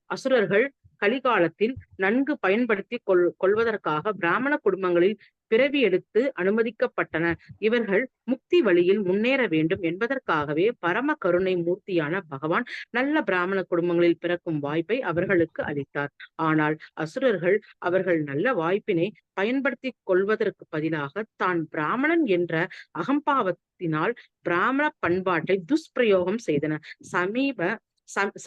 அசுரர்கள் கலிகாலத்தில் நன்கு பயன்படுத்தி கொள்வதற்காக பிராமண குடும்பங்களில் பிறவி எடுத்து அனுமதிக்கப்பட்டனர். இவர்கள் முக்தி வழியில் முன்னேற வேண்டும் என்பதற்காகவே பரம கருணை மூர்த்தியான பகவான் நல்ல பிராமண குடும்பங்களில் பிறக்கும் வாய்ப்பை அவர்களுக்கு அளித்தார். ஆனால் அசுரர்கள் அவர்கள் நல்ல வாய்ப்பினை பயன்படுத்தி கொள்வதற்கு பதிலாக தான் பிராமணன் என்ற அகம்பாவத்தினால் பிராமண பண்பாட்டை துஷ்பிரயோகம் செய்தனர்.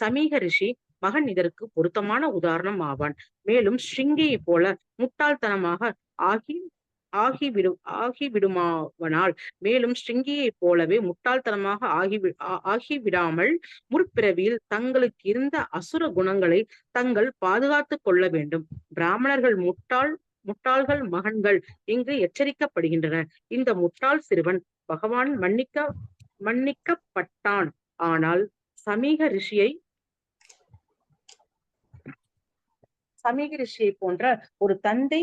சமீக ரிஷி மகன் இதற்கு பொருத்தமான உதாரணம் ஆவான். மேலும் ஸ்ருங்கியை போல முட்டாள்தனமாக ஆகிவிடுமாவனால் மேலும் ஸ்ருங்கியை போலவே முட்டாள்தனமாக ஆகிவிடாமல் முற்பிறவியில் தங்களுக்கு இருந்த அசுர குணங்களை தங்கள் பாதுகாத்துக் கொள்ள வேண்டும். பிராமணர்கள் முட்டாள்கள் மகன்கள் இங்கு எச்சரிக்கப்படுகின்றனர். இந்த முட்டாள் சிறுவன் பகவான் மன்னிக்கப்பட்டான். ஆனால் சமீக ரிஷியை போன்ற ஒரு தந்தை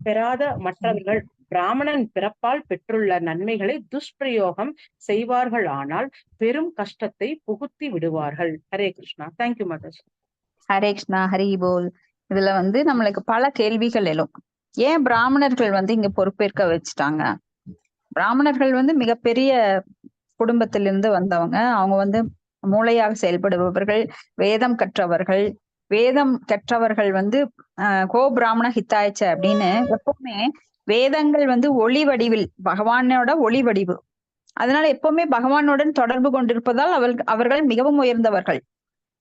பெறாத மற்றவர்கள் பிராமணன் பிறப்பால் பெற்றுள்ள நன்மைகளை துஷ்பிரயோகம் செய்வார்கள். ஆனால் பெரும் கஷ்டத்தை புகுத்தி விடுவார்கள். ஹரே கிருஷ்ணா. தேங்க்யூ மாதாஜி. ஹரே கிருஷ்ணா. ஹரி போல். இதுல நம்மளுக்கு பல கேள்விகள் எழும். ஏன் பிராமணர்கள் இங்க பொறுப்பேற்க வச்சுட்டாங்க? பிராமணர்கள் மிகப்பெரிய குடும்பத்திலிருந்து வந்தவங்க. அவங்க மூளையாக செயல்படுபவர்கள், வேதம் கற்றவர்கள், வேதம் கற்றவர்கள் வந்து கோ பிராமண ஹிதாயச்ச அப்படின்னு எப்பவுமே வேதங்கள் வந்து ஒளி வடிவில் பகவானோட ஒளி வடிவு. அதனால எப்பவுமே பகவானுடன் தொடர்பு கொண்டிருப்பதால் அவர்கள் மிகவும் உயர்ந்தவர்கள்.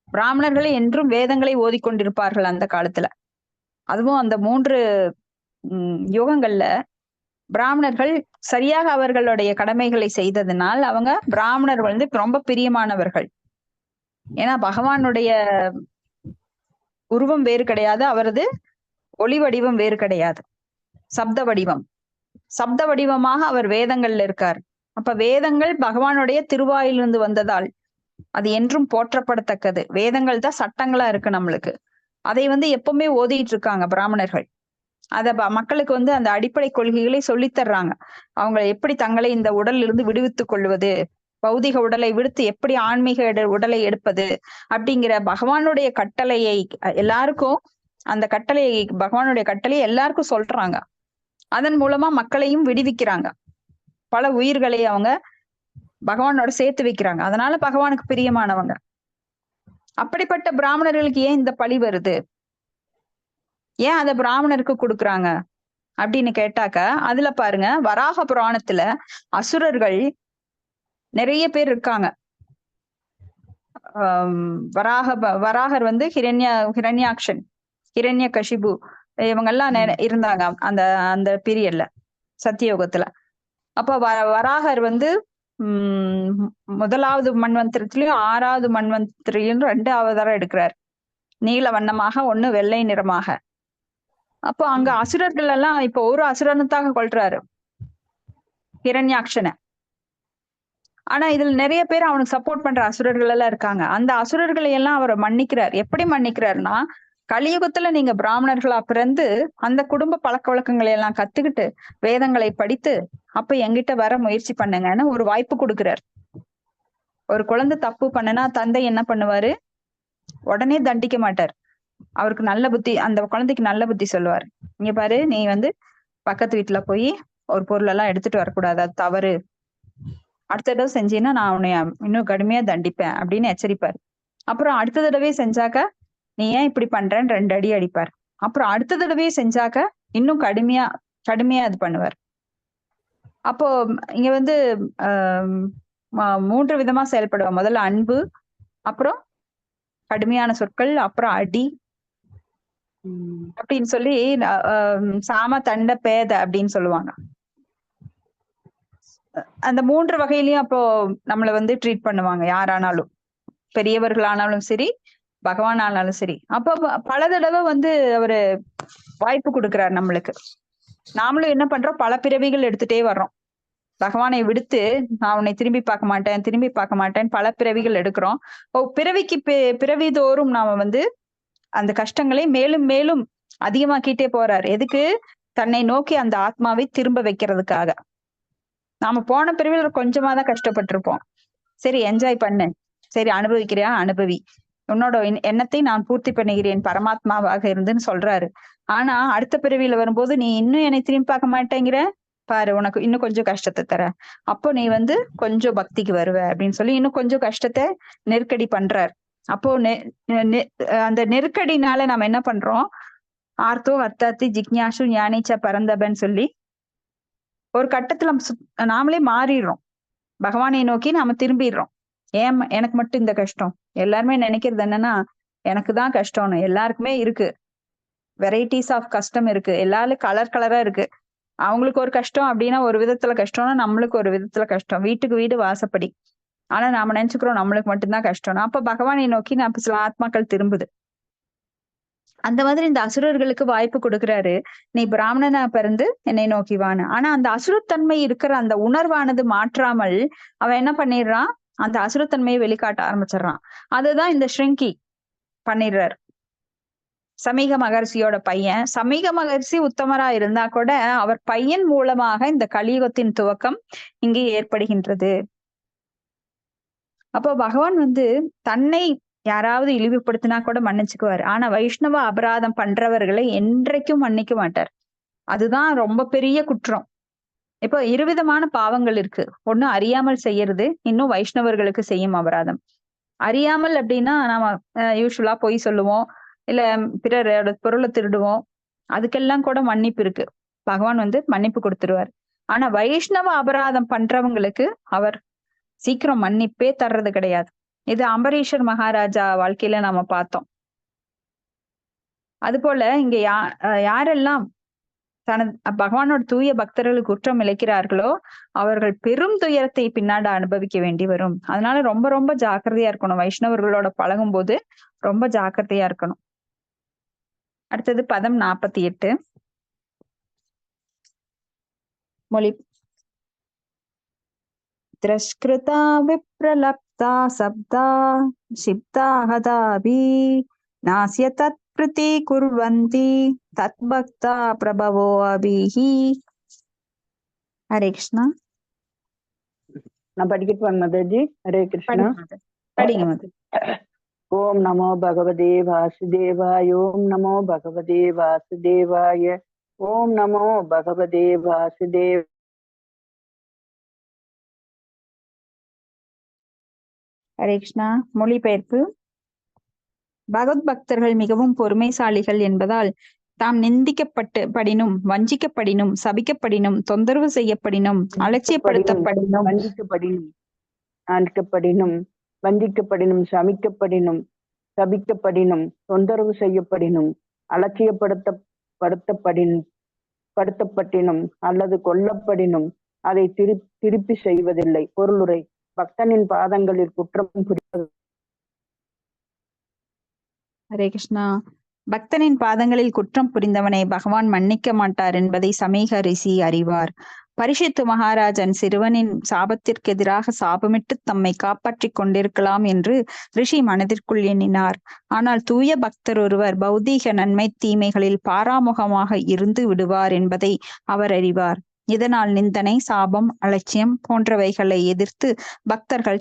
பிராமணர்கள் என்றும் வேதங்களை ஓதிக்கொண்டிருப்பார்கள் அந்த காலத்துல. அதுவும் அந்த 3 யுகங்கள்ல பிராமணர்கள் சரியாக அவர்களுடைய கடமைகளை செய்ததனால் அவங்க பிராமணர் வந்து ரொம்ப பிரியமானவர்கள். ஏன்னா பகவானுடைய உருவம் வேறு கிடையாது, அவரது ஒளி வடிவம் வேறு கிடையாது, சப்த வடிவம். சப்த வடிவமாக அவர் வேதங்கள்ல இருக்கார். அப்ப வேதங்கள் பகவானுடைய திருவாயிலிருந்து வந்ததால் அது என்றும் போற்றப்படத்தக்கது. வேதங்கள் தான் சட்டங்களா இருக்கு நம்மளுக்கு. அதை வந்து எப்பவுமே ஓதிட்டு இருக்காங்க பிராமணர்கள். அத மக்களுக்கு வந்து அந்த அடிப்படை கொள்கைகளை சொல்லித் தர்றாங்க. அவங்க எப்படி தங்களை இந்த உடல்ல இருந்து விடுவித்துக் கொள்வது, பௌதிக உடலை விடுத்து எப்படி ஆன்மீக உடலை எடுப்பது அப்படிங்கிற பகவானுடைய கட்டளையை எல்லாருக்கும், அந்த கட்டளையை பகவானுடைய கட்டளையை எல்லாருக்கும் சொல்றாங்க. அதன் மூலமா மக்களையும் விடுவிக்கிறாங்க. பல உயிர்களை அவங்க பகவானோட சேர்த்து வைக்கிறாங்க. அதனால பகவானுக்கு பிரியமானவங்க. அப்படிப்பட்ட பிராமணர்களுக்கு ஏன் இந்த பழி வருது, ஏன் அதை பிராமணருக்கு கொடுக்குறாங்க அப்படின்னு கேட்டாக்க, அதுல பாருங்க வராக புராணத்துல அசுரர்கள் நிறைய பேர் இருக்காங்க. வராகர் வந்து ஹிரண்யாக்ஷன், ஹிரண்ய கஷிபு, இவங்க எல்லாம் இருந்தாங்க அந்த அந்த பீரியட்ல சத்தியோகத்துல. அப்ப வராகர் வந்து முதலாவது மன்வந்திரத்திலயும் 6வது மன்வந்திரிலும் 2 அவதாரம் எடுக்கிறார். நீல வண்ணமாக, ஒண்ணு வெள்ளை நிறமாக. அப்போ அங்க அசுரர்கள் எல்லாம் இப்ப ஒரு அசுரனத்தாக கொள்றாரு ஹிரண்யாக்ஷனை. ஆனா இதுல நிறைய பேர் அவனுக்கு சப்போர்ட் பண்ற அசுரர்கள் எல்லாம் இருக்காங்க. அந்த அசுரர்களை எல்லாம் அவர் மன்னிக்கிறார். எப்படி மன்னிக்கிறாருன்னா, கலியுகத்துல நீங்க பிராமணர்களா பிறந்து அந்த குடும்ப பழக்க வழக்கங்களை எல்லாம் கத்துக்கிட்டு வேதங்களை படித்து அப்ப எங்கிட்ட வர முயற்சி பண்ணுங்கன்னு ஒரு வாய்ப்பு கொடுக்கிறார். ஒரு குழந்தை தப்பு பண்ணுனா தந்தை என்ன பண்ணுவாரு, உடனே தண்டிக்க மாட்டார். அவருக்கு நல்ல புத்தி, அந்த குழந்தைக்கு நல்ல புத்தி சொல்லுவார். இங்க பாரு, நீ வந்து பக்கத்து வீட்டுல போய் ஒரு பொருள் எல்லாம் எடுத்துட்டு வரக்கூடாது, அது தவறு, அடுத்த தடவை செஞ்சீன்னா நான் உன்னை இன்னும் கடுமையா தண்டிப்பேன் அப்படின்னு எச்சரிப்பார். அப்புறம் அடுத்த தடவை செஞ்சாக்க நீ ஏன் இப்படி பண்றேன்னு 2 அடி அடிப்பார். அப்புறம் அடுத்த தடவையே செஞ்சாக்க இன்னும் கடுமையா அது பண்ணுவார். அப்போ இங்க வந்து 3 விதமா செயல்படுவார். முதல்ல அன்பு, அப்புறம் கடுமையான சொற்கள், அப்புறம் அடி அப்படின்னு சொல்லி சாம தண்ட பேத அப்படின்னு சொல்லுவாங்க. அந்த 3 வகையிலயும் அப்போ நம்மளை வந்து ட்ரீட் பண்ணுவாங்க. யாரானாலும், பெரியவர்களானாலும் சரி, பகவான் ஆனாலும் சரி. அப்போ பல தடவை வந்து அவரு வாய்ப்பு கொடுக்கிறார் நம்மளுக்கு. நாமளும் என்ன பண்றோம், பல பிறவிகள் எடுத்துட்டே வர்றோம். பகவானை விடுத்து நான் உன்னை திரும்பி பார்க்க மாட்டேன் பல பிறவிகள் எடுக்கிறோம். பிறவிக்கு பிறவி தோறும் நாம வந்து அந்த கஷ்டங்களை மேலும் மேலும் அதிகமாக்கிட்டே போறாரு. எதுக்கு? தன்னை நோக்கி அந்த ஆத்மாவை திரும்ப வைக்கிறதுக்காக. நாம போன பிறவில கொஞ்சமா தான் கஷ்டப்பட்டிருப்போம். சரி, என்ஜாய் பண்ணு, சரி அனுபவிக்கிறியா அனுபவி, உன்னோட எண்ணத்தை நான் பூர்த்தி பண்ணுகிறேன் பரமாத்மாவாக இருந்துன்னு சொல்றாரு. ஆனா அடுத்த பிறவியில வரும்போது நீ இன்னும் என்னை திரும்பி பார்க்க மாட்டேங்கிற பாரு, உனக்கு இன்னும் கொஞ்சம் கஷ்டத்தை தர, அப்போ நீ வந்து கொஞ்சம் பக்திக்கு வருவ அப்படின்னு சொல்லி இன்னும் கொஞ்சம் கஷ்டத்தை நெருக்கடி பண்றார். அப்போ அந்த நெருக்கடினால நம்ம என்ன பண்றோம், ஆர்த்தோ அத்தாத்தி ஜிக்ஞாசு ஞானிச்ச பரந்தபன்னு சொல்லி ஒரு கட்டத்துல நாமளே மாறிடுறோம். பகவானை நோக்கி நாம திரும்பிடுறோம். ஏன் எனக்கு மட்டும் இந்த கஷ்டம்? எல்லாருமே நினைக்கிறது என்னன்னா எனக்கு தான் கஷ்டம்னு. எல்லாருக்குமே இருக்கு, வெரைட்டிஸ் ஆஃப் கஷ்டம் இருக்கு, எல்லாரும் கலரா இருக்கு. அவங்களுக்கு ஒரு கஷ்டம் அப்படின்னா ஒரு விதத்துல கஷ்டம்னா நம்மளுக்கு ஒரு விதத்துல கஷ்டம், வீட்டுக்கு வீடு வாசப்படி. ஆனா நாம நினைச்சுக்கிறோம் நம்மளுக்கு மட்டும்தான் கஷ்டம்னா. அப்ப பகவானை நோக்கி நம்ம சில ஆத்மாக்கள் திரும்புது. அந்த மாதிரி இந்த அசுரர்களுக்கு வாய்ப்பு கொடுக்கிறாரு, நீ பிராமணனா பிறந்து என்னை நோக்கி வான்னு. ஆனா அந்த அசுரத்தன்மை இருக்கிற அந்த உணர்வானது மாற்றாமல் அவன் என்ன பண்ணிடுறான், அந்த அசுரத்தன்மையை வெளிக்காட்ட ஆரம்பிச்சிடறான். அதுதான் இந்த ஸ்ருங்கி பண்ணிடுறாரு. சமீக மகர்ஷியோட பையன், சமீக மகர்ஷி உத்தமரா இருந்தா கூட அவர் பையன் மூலமாக இந்த கலியுகத்தின் துவக்கம் இங்கே ஏற்படுகின்றது. அப்போ பகவான் வந்து தன்னை யாராவது இழிவுபடுத்தினா கூட மன்னிச்சுக்குவாரு. ஆனா வைஷ்ணவ அபராதம் பண்றவர்களை என்றைக்கும் மன்னிக்க மாட்டார். அதுதான் ரொம்ப பெரிய குற்றம். இப்போ 2 விதமான பாவங்கள் இருக்கு. ஒண்ணு அறியாமல் செய்யறது, இன்னும் வைஷ்ணவர்களுக்கு செய்யும் அபராதம். அறியாமல் அப்படின்னா நாம யூஸ்வலா பொய் சொல்லுவோம், இல்ல பிறரோட பொருளை திருடுவோம், அதுக்கெல்லாம் கூட மன்னிப்பு இருக்கு. பகவான் வந்து மன்னிப்பு கொடுத்துருவார். ஆனா வைஷ்ணவ அபராதம் பண்றவங்களுக்கு அவர் சீக்கிரம் மன்னிப்பே தர்றது கிடையாது. இது அம்பரீஷர் மகாராஜா வாழ்க்கையில நாம பார்த்தோம். அது போல இங்க யாரெல்லாம் தனது பகவானோட தூய பக்தர்களுக்கு குற்றம் இழைக்கிறார்களோ அவர்கள் பெரும் துயரத்தை பின்னாடி அனுபவிக்க வேண்டி வரும். அதனால ரொம்ப ரொம்ப ஜாக்கிரதையா இருக்கணும். வைஷ்ணவர்களோட பழகும் போது ரொம்ப ஜாக்கிரதையா இருக்கணும். அடுத்தது பதம் 48 மொழி. திரஷ்கிருதா விப்ரலப்தா சப்தா சிப்தா ஹதாபி நாஸ்ய தத் பிரதி குர்வந்தி தத் பக்தா பிரபவோ அபிஹி. ஹரே கிருஷ்ணா. நான் படிக்கட்டுமா மாதாஜி? ஹரே கிருஷ்ணா. படிங்க மாதாஜி. ஓம் நமோ பகவதே வாசுதேவாய. ஓம் நமோ பகவதே வாசுதேவாய. ஓம் நமோ பகவதே வாசுதேவ. ஹரே கிருஷ்ணா. மொழிபெயர்ப்பு. பகவத் பக்தர்கள் மிகவும் பொறுமைசாலிகள் என்பதால் தாம் நிந்திக்கப்படினும் வஞ்சிக்கப்படினும் சபிக்கப்படினும் தொந்தரவு செய்யப்படினும் அலட்சியப்படுத்தப்படினும் வஞ்சிக்கப்படினும் சமிக்கப்படினும் சபிக்கப்படினும் தொந்தரவு செய்யப்படினும் அலட்சியப்படுத்தப்படினும் அல்லது கொல்லப்படினும் அதை திருப்பி செய்வதில்லை. பொருளுரை. பக்தனின் பாதங்களில் குற்றம் புரிவது. ஹரே கிருஷ்ணா. பக்தனின் பாதங்களில் குற்றம் புரிந்தவனை பகவான் மன்னிக்க மாட்டார் என்பதை சமீக ரிஷி அறிவார். பரிஷித்து மகாராஜன் சிறுவனின் சாபத்திற்கு எதிராக சாபமிட்டு தம்மை காப்பாற்றிக் கொண்டிருக்கலாம் என்று ரிஷி மனதிற்குள் எண்ணினார். ஆனால் தூய பக்தர் ஒருவர் பௌதீக நன்மை தீமைகளில் பாராமுகமாக இருந்து விடுவார் என்பதை அவர் அறிவார். இதனால் நிந்தனை, சாபம், அலட்சியம் போன்றவைகளை எதிர்த்து பக்தர்கள்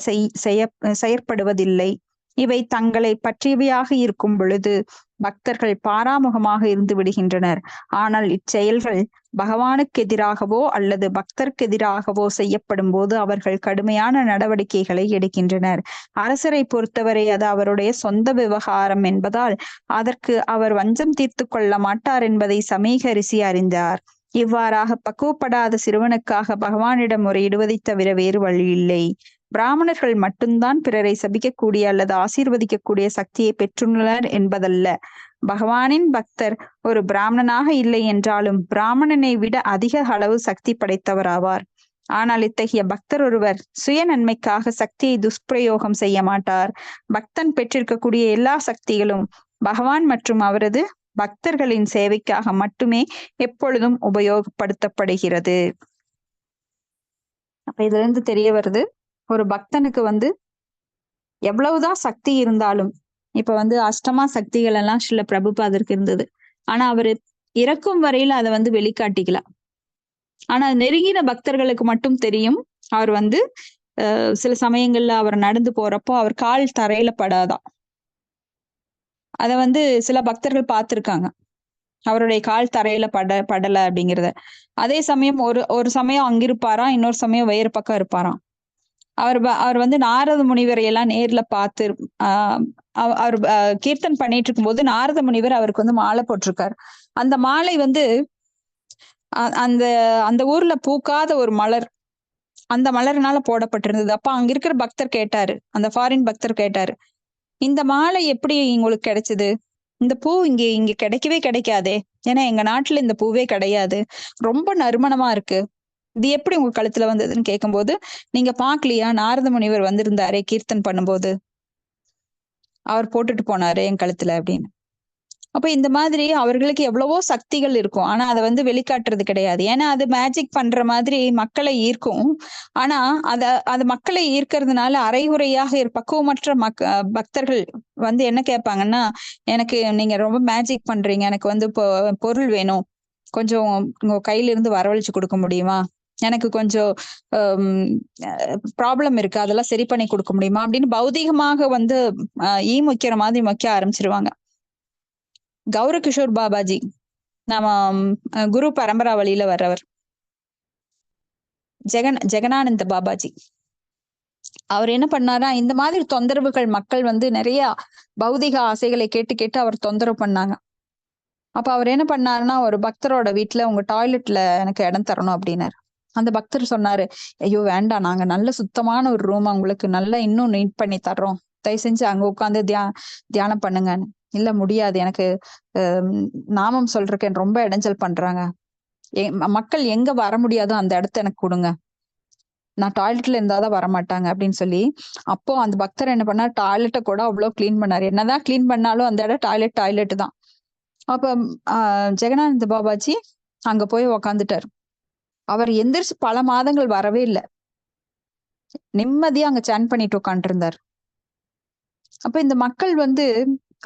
செயற்படுவதில்லை. இவை தங்களை பற்றியவையாக இருக்கும் பொழுது பக்தர்கள் பாராமுகமாக இருந்து விடுகின்றனர். ஆனால் இச்செயல்கள் பகவானுக்கு எதிராகவோ அல்லது பக்தருக்கு எதிராகவோ செய்யப்படும் போது அவர்கள் கடுமையான நடவடிக்கைகளை எடுக்கின்றனர். அரசரை பொறுத்தவரை அது அவருடைய சொந்த விவகாரம் என்பதால் அதற்கு அவர் வஞ்சம் தீர்த்து கொள்ள மாட்டார் என்பதை சமீக ரிஷி அறிந்தார். இவ்வாறாக பக்குவப்படாத சிறுவனுக்காக பகவானிடம் முறையிடுவதை தவிர வேறு வழி இல்லை. பிராமணர்கள் மட்டும்தான் பிறரை சபிக்கக்கூடிய அல்லது ஆசீர்வதிக்கக்கூடிய சக்தியை பெற்றுள்ளனர் என்பதல்ல. பகவானின் பக்தர் ஒரு பிராமணனாக இல்லை என்றாலும் பிராமணனை விட அதிக அளவு சக்தி படைத்தவராவார். ஆனால் இத்தகைய பக்தர் ஒருவர் சுய நன்மைக்காக சக்தியை துஷ்பிரயோகம் செய்ய மாட்டார். பக்தன் பெற்றிருக்கக்கூடிய எல்லா சக்திகளும் பகவான் மற்றும் அவரது பக்தர்களின் சேவைக்காக மட்டுமே எப்பொழுதும் உபயோகப்படுத்தப்படுகிறது. அப்ப இதுல இருந்து தெரிய வருது, ஒரு பக்தனுக்கு எவ்வளவுதான் சக்தி இருந்தாலும், இப்ப அஷ்டமா சக்திகள் எல்லாம் ஸ்ரீல பிரபுபாதருக்கு இருந்தது. ஆனா அவரு இறக்கும் வரையில அதை வெளிக்காட்டிக்கலாம். ஆனா நெருங்கின பக்தர்களுக்கு மட்டும் தெரியும். அவர் சில சமயங்கள்ல அவர் நடந்து போறப்போ அவர் கால் தரையில படாதான். அத சில பக்தர்கள் பார்த்திருக்காங்க, அவருடைய கால் தரையில படல அப்படிங்கிறத. அதே சமயம் ஒரு சமயம் அங்கிருப்பாராம், இன்னொரு சமயம் வேறு பக்கம் இருப்பாராம். அவர் நாரத முனிவரை எல்லாம் நேர்ல பார்த்து அவர் கீர்த்தன் பண்ணிட்டு இருக்கும் போது நாரத முனிவர் அவருக்கு மாலை போட்டிருக்காரு. அந்த மாலை அந்த அந்த ஊர்ல பூக்காத ஒரு மலர், அந்த மலர்னால போடப்பட்டிருந்தது. அப்ப அங்க இருக்கிற பக்தர் கேட்டாரு, அந்த ஃபாரின் பக்தர் கேட்டாரு, இந்த மாலை எப்படி உங்களுக்கு கிடைச்சது? இந்த பூ இங்க கிடைக்கவே கிடைக்காதே, ஏன்னா எங்க நாட்டுல இந்த பூவே கிடையாது, ரொம்ப நறுமணமா இருக்கு, இது எப்படி உங்க கழுத்துல வந்ததுன்னு கேட்கும்போது, நீங்க பாக்கலையா, நாரத முனிவர் வந்திருந்தாரே கீர்த்தன் பண்ணும்போது, அவர் போட்டுட்டு போனாரு என் கழுத்துல அப்படின்னு. அப்ப இந்த மாதிரி அவர்களுக்கு எவ்வளவோ சக்திகள் இருக்கும், ஆனா அதை வெளிக்காட்டுறது கிடையாது. ஏன்னா அது மேஜிக் பண்ற மாதிரி மக்களை ஈர்க்கும். ஆனா அது மக்களை ஈர்க்கிறதுனால அரைகுறையாக பக்குவமற்ற பக்தர்கள் என்ன கேட்பாங்கன்னா, எனக்கு நீங்க ரொம்ப மேஜிக் பண்றீங்க, எனக்கு பொருள் வேணும், கொஞ்சம் உங்க கையில இருந்து வரவழைச்சு கொடுக்க முடியுமா, எனக்கு கொஞ்சம் ப்ராப்ளம் இருக்கு, அதெல்லாம் சரி பண்ணி கொடுக்க முடியுமா அப்படின்னு பௌதீகமாக மொய்க்கிற மாதிரி மொய்க்க ஆரம்பிச்சிருவாங்க. கௌரகிஷோர் பாபாஜி நாம குரு பரம்பரா வழியில வர்றவர், ஜெகனானந்த பாபாஜி, அவர் என்ன பண்ணாரா, இந்த மாதிரி தொந்தரவுகள் மக்கள் வந்து நிறைய பௌதிக ஆசைகளை கேட்டு கேட்டு அவர் தொந்தரவு பண்ணாங்க. அப்ப அவர் என்ன பண்ணாருன்னா, ஒரு பக்தரோட வீட்டுல உங்க டாய்லெட்ல எனக்கு இடம் தரணும் அப்படின்னாரு. அந்த பக்தர் சொன்னாரு, ஐயோ வேண்டாம், நாங்க நல்ல சுத்தமான ஒரு ரூம் உங்களுக்கு நல்லா இன்னும் நீட் பண்ணி தர்றோம், தயவு செஞ்சு அங்க உட்காந்து தியானம் பண்ணுங்கன்னு. இல்ல முடியாது, எனக்கு நாமம் சொல்றேன், ரொம்ப இடைஞ்சல் பண்றாங்க, மக்கள் எங்க வர முடியாதோ அந்த இடத்த எனக்கு கொடுங்க, நான் டாய்லெட்ல இருந்தாதான் வரமாட்டாங்க அப்படின்னு சொல்லி. அப்போ அந்த பக்தர் என்ன பண்ணார், டாய்லெட்டை கூட அவ்வளவு கிளீன் பண்ணாரு. என்னதான் கிளீன் பண்ணாலும் அந்த இடம் டாய்லெட் தான். அப்ப ஜெகநாத பாபாஜி அங்க போய் உக்காந்துட்டாரு. அவர் எந்திரிச்சு பல மாதங்கள் வரவே இல்லை, நிம்மதியா அங்க சேன் பண்ணிட்டு உட்காந்துட்டு இருந்தார். அப்ப இந்த மக்கள் வந்து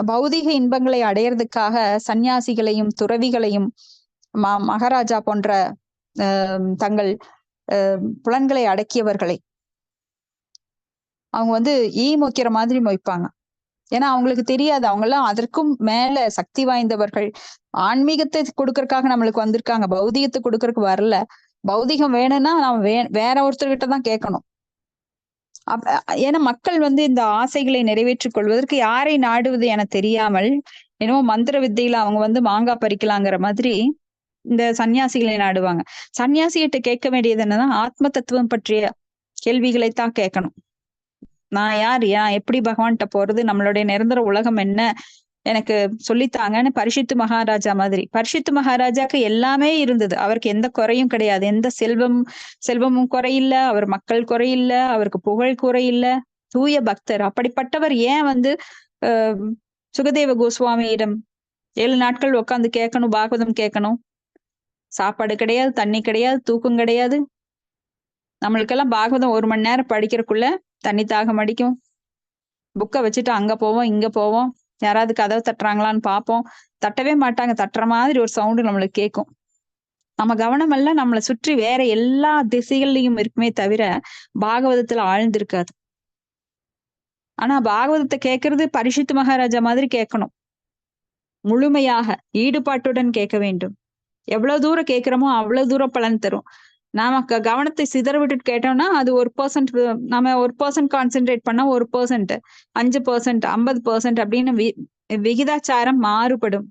பௌதிக இன்பங்களை அடையறதுக்காக சன்னியாசிகளையும் துறவிகளையும் மகாராஜா போன்ற தங்கள் புலன்களை அடக்கியவர்களை அவங்க வந்து மொய்க்கிற மாதிரி மொய்ப்பாங்க. ஏன்னா அவங்களுக்கு தெரியாது, அவங்க எல்லாம் அதற்கும் மேல சக்தி வாய்ந்தவர்கள். ஆன்மீகத்தை கொடுக்கறதுக்காக நம்மளுக்கு வந்திருக்காங்க, பௌதிகத்தை கொடுக்கறதுக்கு வரல. பௌதிகம் வேணும்னா நம்ம வேற ஒருத்தர்கிட்ட தான் கேட்கணும். ஏன்னா மக்கள் வந்து இந்த ஆசைகளை நிறைவேற்றிக் கொள்வதற்கு யாரை நாடுவது என தெரியாமல் என்னமோ மந்திர வித்தையில அவங்க வந்து மாங்காய் பறிக்கலாங்கிற மாதிரி இந்த சன்னியாசிகளை நாடுவாங்க. சன்னியாசிகிட்ட கேட்க வேண்டியது என்னன்னா, ஆத்ம தத்துவம் பற்றிய கேள்விகளைத்தான் கேட்கணும். நான் யார், ஏன் எப்படி பகவான்கிட்ட போறது, நம்மளுடைய நிரந்தர உலகம் என்ன, எனக்கு சொல்லித்தாங்கன்னு பரிசுத்த மகாராஜா மாதிரி. பரிசுத்த மகாராஜாக்கு எல்லாமே இருந்தது, அவருக்கு எந்த குறையும் கிடையாது, எந்த செல்வமும் குறையில்ல, அவர் மக்கள் குறையில்ல, அவருக்கு புகழ் குறையில்ல, தூய பக்தர். அப்படிப்பட்டவர் ஏன் வந்து சுகதேவ கோஸ்வாமியிடம் 7 நாட்கள் உட்காந்து கேட்கணும், பாகவதம் கேட்கணும்? சாப்பாடு கிடையாது, தண்ணி கிடையாது, தூக்கம் கிடையாது. நம்மளுக்கெல்லாம் பாகவதம் 1 மணி நேரம் படிக்கிறதுக்குள்ள தண்ணி தாகம் அடிக்கும். புக்கை வச்சுட்டு அங்க போவோம் இங்க போவோம், யாராவது கதவை தட்டுறாங்களான்னு பார்ப்போம், தட்டவே மாட்டாங்க, தட்டுற மாதிரி ஒரு சவுண்டு நம்மளுக்கு கேட்கும். நம்ம கவனம் எல்லாம் நம்மளை சுற்றி வேற எல்லா திசைகள்லயும் இருக்குமே தவிர பாகவதத்துல ஆழ்ந்திருக்காது. ஆனா பாகவதத்தை கேட்கறது பரிசுத்த மகாராஜா மாதிரி கேட்கணும், முழுமையாக ஈடுபாட்டுடன் கேட்க வேண்டும். எவ்வளவு தூரம் கேட்கிறோமோ அவ்வளவு தூரம் பலன் தரும். நாம கவனத்தை சிதற விட்டுட்டு கேட்டோம்னா அது 1%, நம்ம 1% கான்சென்ட்ரேட் பண்ணா 1%, 5%, 50% அப்படின்னு விகிதாச்சாரம் மாறுபடும்.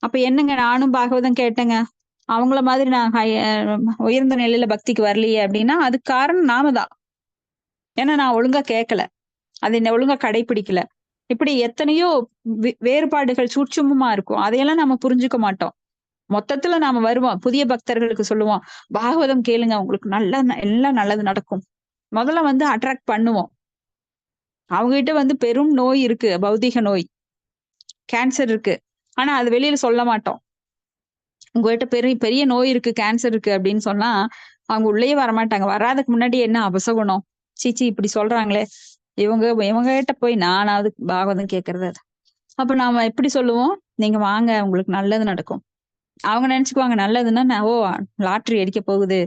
அப்ப என்னங்க, நானும் பாகவதம் கேட்டேங்க, அவங்கள மாதிரி நான் உயர்ந்த நிலையில பக்திக்கு வரலையே அப்படின்னா அதுக்கு காரணம் நாம தான். ஏன்னா நான் ஒழுங்கா கேட்கல, அதை ஒழுங்கா கடைபிடிக்கல. இப்படி எத்தனையோ வேறுபாடுகள் சூட்சுமமா இருக்கும், அதையெல்லாம் நம்ம புரிஞ்சுக்க மாட்டோம். மொத்தத்துல நாம வருவோம், புதிய பக்தர்களுக்கு சொல்லுவோம், பாகவதம் கேளுங்க, உங்களுக்கு எல்லாம் நல்லது நடக்கும். முதல்ல வந்து அட்ராக்ட் பண்ணுவோம். அவங்க கிட்ட வந்து பெரும் நோய் இருக்கு, பௌதிக நோய், கேன்சர் இருக்கு, ஆனா அது வெளியில சொல்ல மாட்டோம். உங்ககிட்ட பெரிய நோய் இருக்கு, கேன்சர் இருக்கு அப்படின்னு சொன்னா அவங்க உள்ளே வரமாட்டாங்க. வராதுக்கு முன்னாடி என்ன அபசகுணம், சீச்சி இப்படி சொல்றாங்களே, இவங்க கிட்ட போய் நானாவது பாகவதம் கேட்கறது. அப்ப நாம எப்படி சொல்லுவோம், நீங்க வாங்க உங்களுக்கு நல்லது நடக்கும். அவங்க நினைச்சுக்குவாங்க நல்லதுன்னா ஓ லாட்டரி அடிக்க போகுது,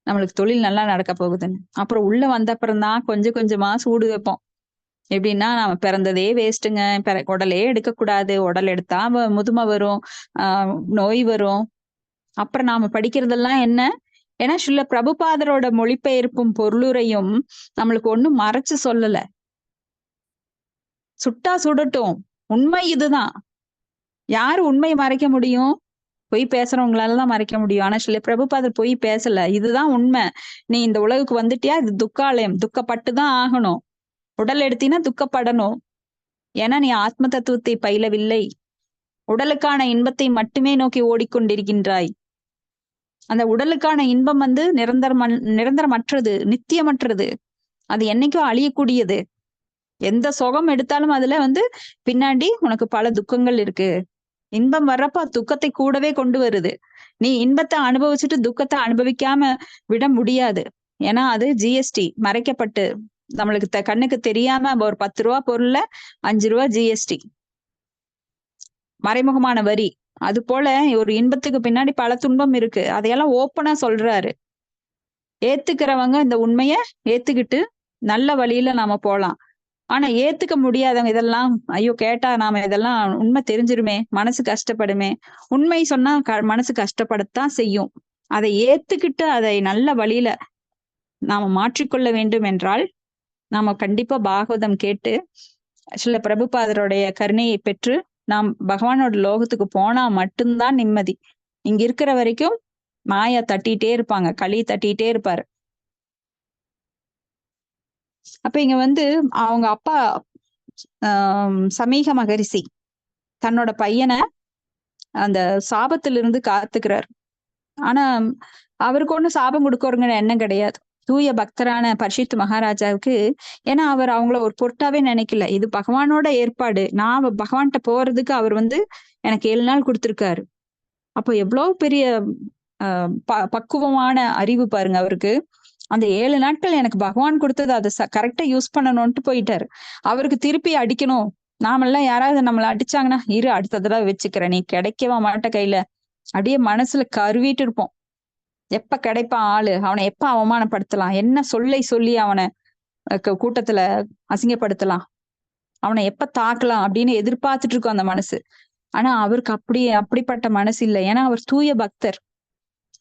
நம்மளுக்கு தொழில் நல்லா நடக்க போகுதுன்னு. அப்புறம் உள்ள வந்த அப்புறம் தான் கொஞ்சம் கொஞ்சமா சூடு வைப்போம். எப்படின்னா, நாம பிறந்ததே வேஸ்ட்டுங்க, உடலே எடுக்கக்கூடாது, உடல் எடுத்தா முதுமை வரும், நோய் வரும். அப்புறம் நாம படிக்கிறதெல்லாம் என்ன, ஏன்னா ஸ்ரீல பிரபுபாதரோட மொழிபெயர்ப்பும் பொருளுரையும் நம்மளுக்கு ஒண்ணும் மறைச்சு சொல்லல. சுட்டா சுடட்டும், உண்மை இதுதான். யாரு உண்மையை மறைக்க முடியும்? பொய் பேசுறவங்களாலதான் மறைக்க முடியும். ஆனா ஸ்ரீல பிரபுபாதர் பொய் பேசல, இதுதான் உண்மை. நீ இந்த உலகுக்கு வந்துட்டியா, இது துக்காலயம், துக்கப்பட்டுதான் ஆகணும். உடல் எடுத்தீங்கன்னா துக்கப்படணும், ஏன்னா நீ ஆத்ம தத்துவத்தை பயிலவில்லை, உடலுக்கான இன்பத்தை மட்டுமே நோக்கி ஓடிக்கொண்டிருக்கின்றாய். அந்த உடலுக்கான இன்பம் வந்து நிரந்தரமற்றது, நித்தியமற்றது, அது என்னைக்கும் அழியக்கூடியது. எந்த சுகம் எடுத்தாலும் அதுல வந்து பின்னாடி உனக்கு பல துக்கங்கள் இருக்கு. இன்பம் வர்றப்ப துக்கத்தை கூடவே கொண்டு வருது. நீ இன்பத்தை அனுபவிச்சுட்டு துக்கத்தை அனுபவிக்காம விட முடியாது. ஏன்னா அது ஜிஎஸ்டி மறைக்கப்பட்டு நம்மளுக்கு கண்ணுக்கு தெரியாம ஒரு 10 ரூபா பொருள்ல 5 ரூபா ஜிஎஸ்டி, மறைமுகமான வரி. அது போல ஒரு இன்பத்துக்கு பின்னாடி பல துன்பம் இருக்கு, அதையெல்லாம் ஓப்பனா சொல்றாரு. ஏத்துக்கிறவங்க இந்த உண்மைய ஏத்துக்கிட்டு நல்ல வழியில நாம போலாம். ஆனா ஏத்துக்க முடியாதவங்க இதெல்லாம் ஐயோ கேட்டா நாம இதெல்லாம் உண்மை தெரிஞ்சிருமே, மனசு கஷ்டப்படுமே. உண்மை சொன்னா மனசு கஷ்டப்படத்தான் செய்யும். அதை ஏத்துக்கிட்டு அதை நல்ல வழியில நாம மாற்றிக்கொள்ள வேண்டும் என்றால் நாம கண்டிப்பா பாகவதம் கேட்டு சில பிரபுபாதருடைய கருணையை பெற்று நாம் பகவானோட லோகத்துக்கு போனா மட்டும்தான் நிம்மதி. இங்க இருக்கிற வரைக்கும் மாயா தட்டிட்டே இருப்பாங்க, களி தட்டிட்டே இருப்பாரு. அப்ப இங்க அவங்க அப்பா சமீக மகரிஷி தன்னோட பையனை அந்த சாபத்திலிருந்து காத்துக்கிறார். ஆனா அவருக்கு ஒண்ணு சாபம் கொடுக்கறங்கிற எண்ணம் கிடையாது. தூய பக்தரான பரிஷித் மகாராஜாவுக்கு, ஏன்னா அவர் அவங்கள ஒரு பொருட்டாவே நினைக்கல. இது பகவானோட ஏற்பாடு, நான் பகவான்கிட்ட போறதுக்கு அவர் எனக்கு 7 நாள் கொடுத்திருக்காரு. அப்போ எவ்வளவு பெரிய பக்குவமான அறிவு பாருங்க அவருக்கு. அந்த 7 நாட்கள் எனக்கு பகவான் கொடுத்தது அதை கரெக்டா யூஸ் பண்ணணும்ட்டு போயிட்டாரு. அவருக்கு திருப்பி அடிக்கணும், நாமெல்லாம் யாராவது நம்மள அடிச்சாங்கன்னா இரு அடுத்த தடவை வச்சுக்கிறேன், நீ கிடைக்கவா மாட்ட கையில, அப்படியே மனசுல கருவிட்டு இருப்போம். எப்ப கிடைப்பான் ஆளு, அவனை எப்ப அவமானப்படுத்தலாம், என்ன சொல்லை சொல்லி அவனை கூட்டத்துல அசிங்கப்படுத்தலாம், அவனை எப்ப தாக்கலாம் அப்படின்னு எதிர்பார்த்துட்டு இருக்கோம் அந்த மனசு. ஆனா அவருக்கு அப்படிப்பட்ட மனசு இல்லை. ஏன்னா அவர் தூய பக்தர்.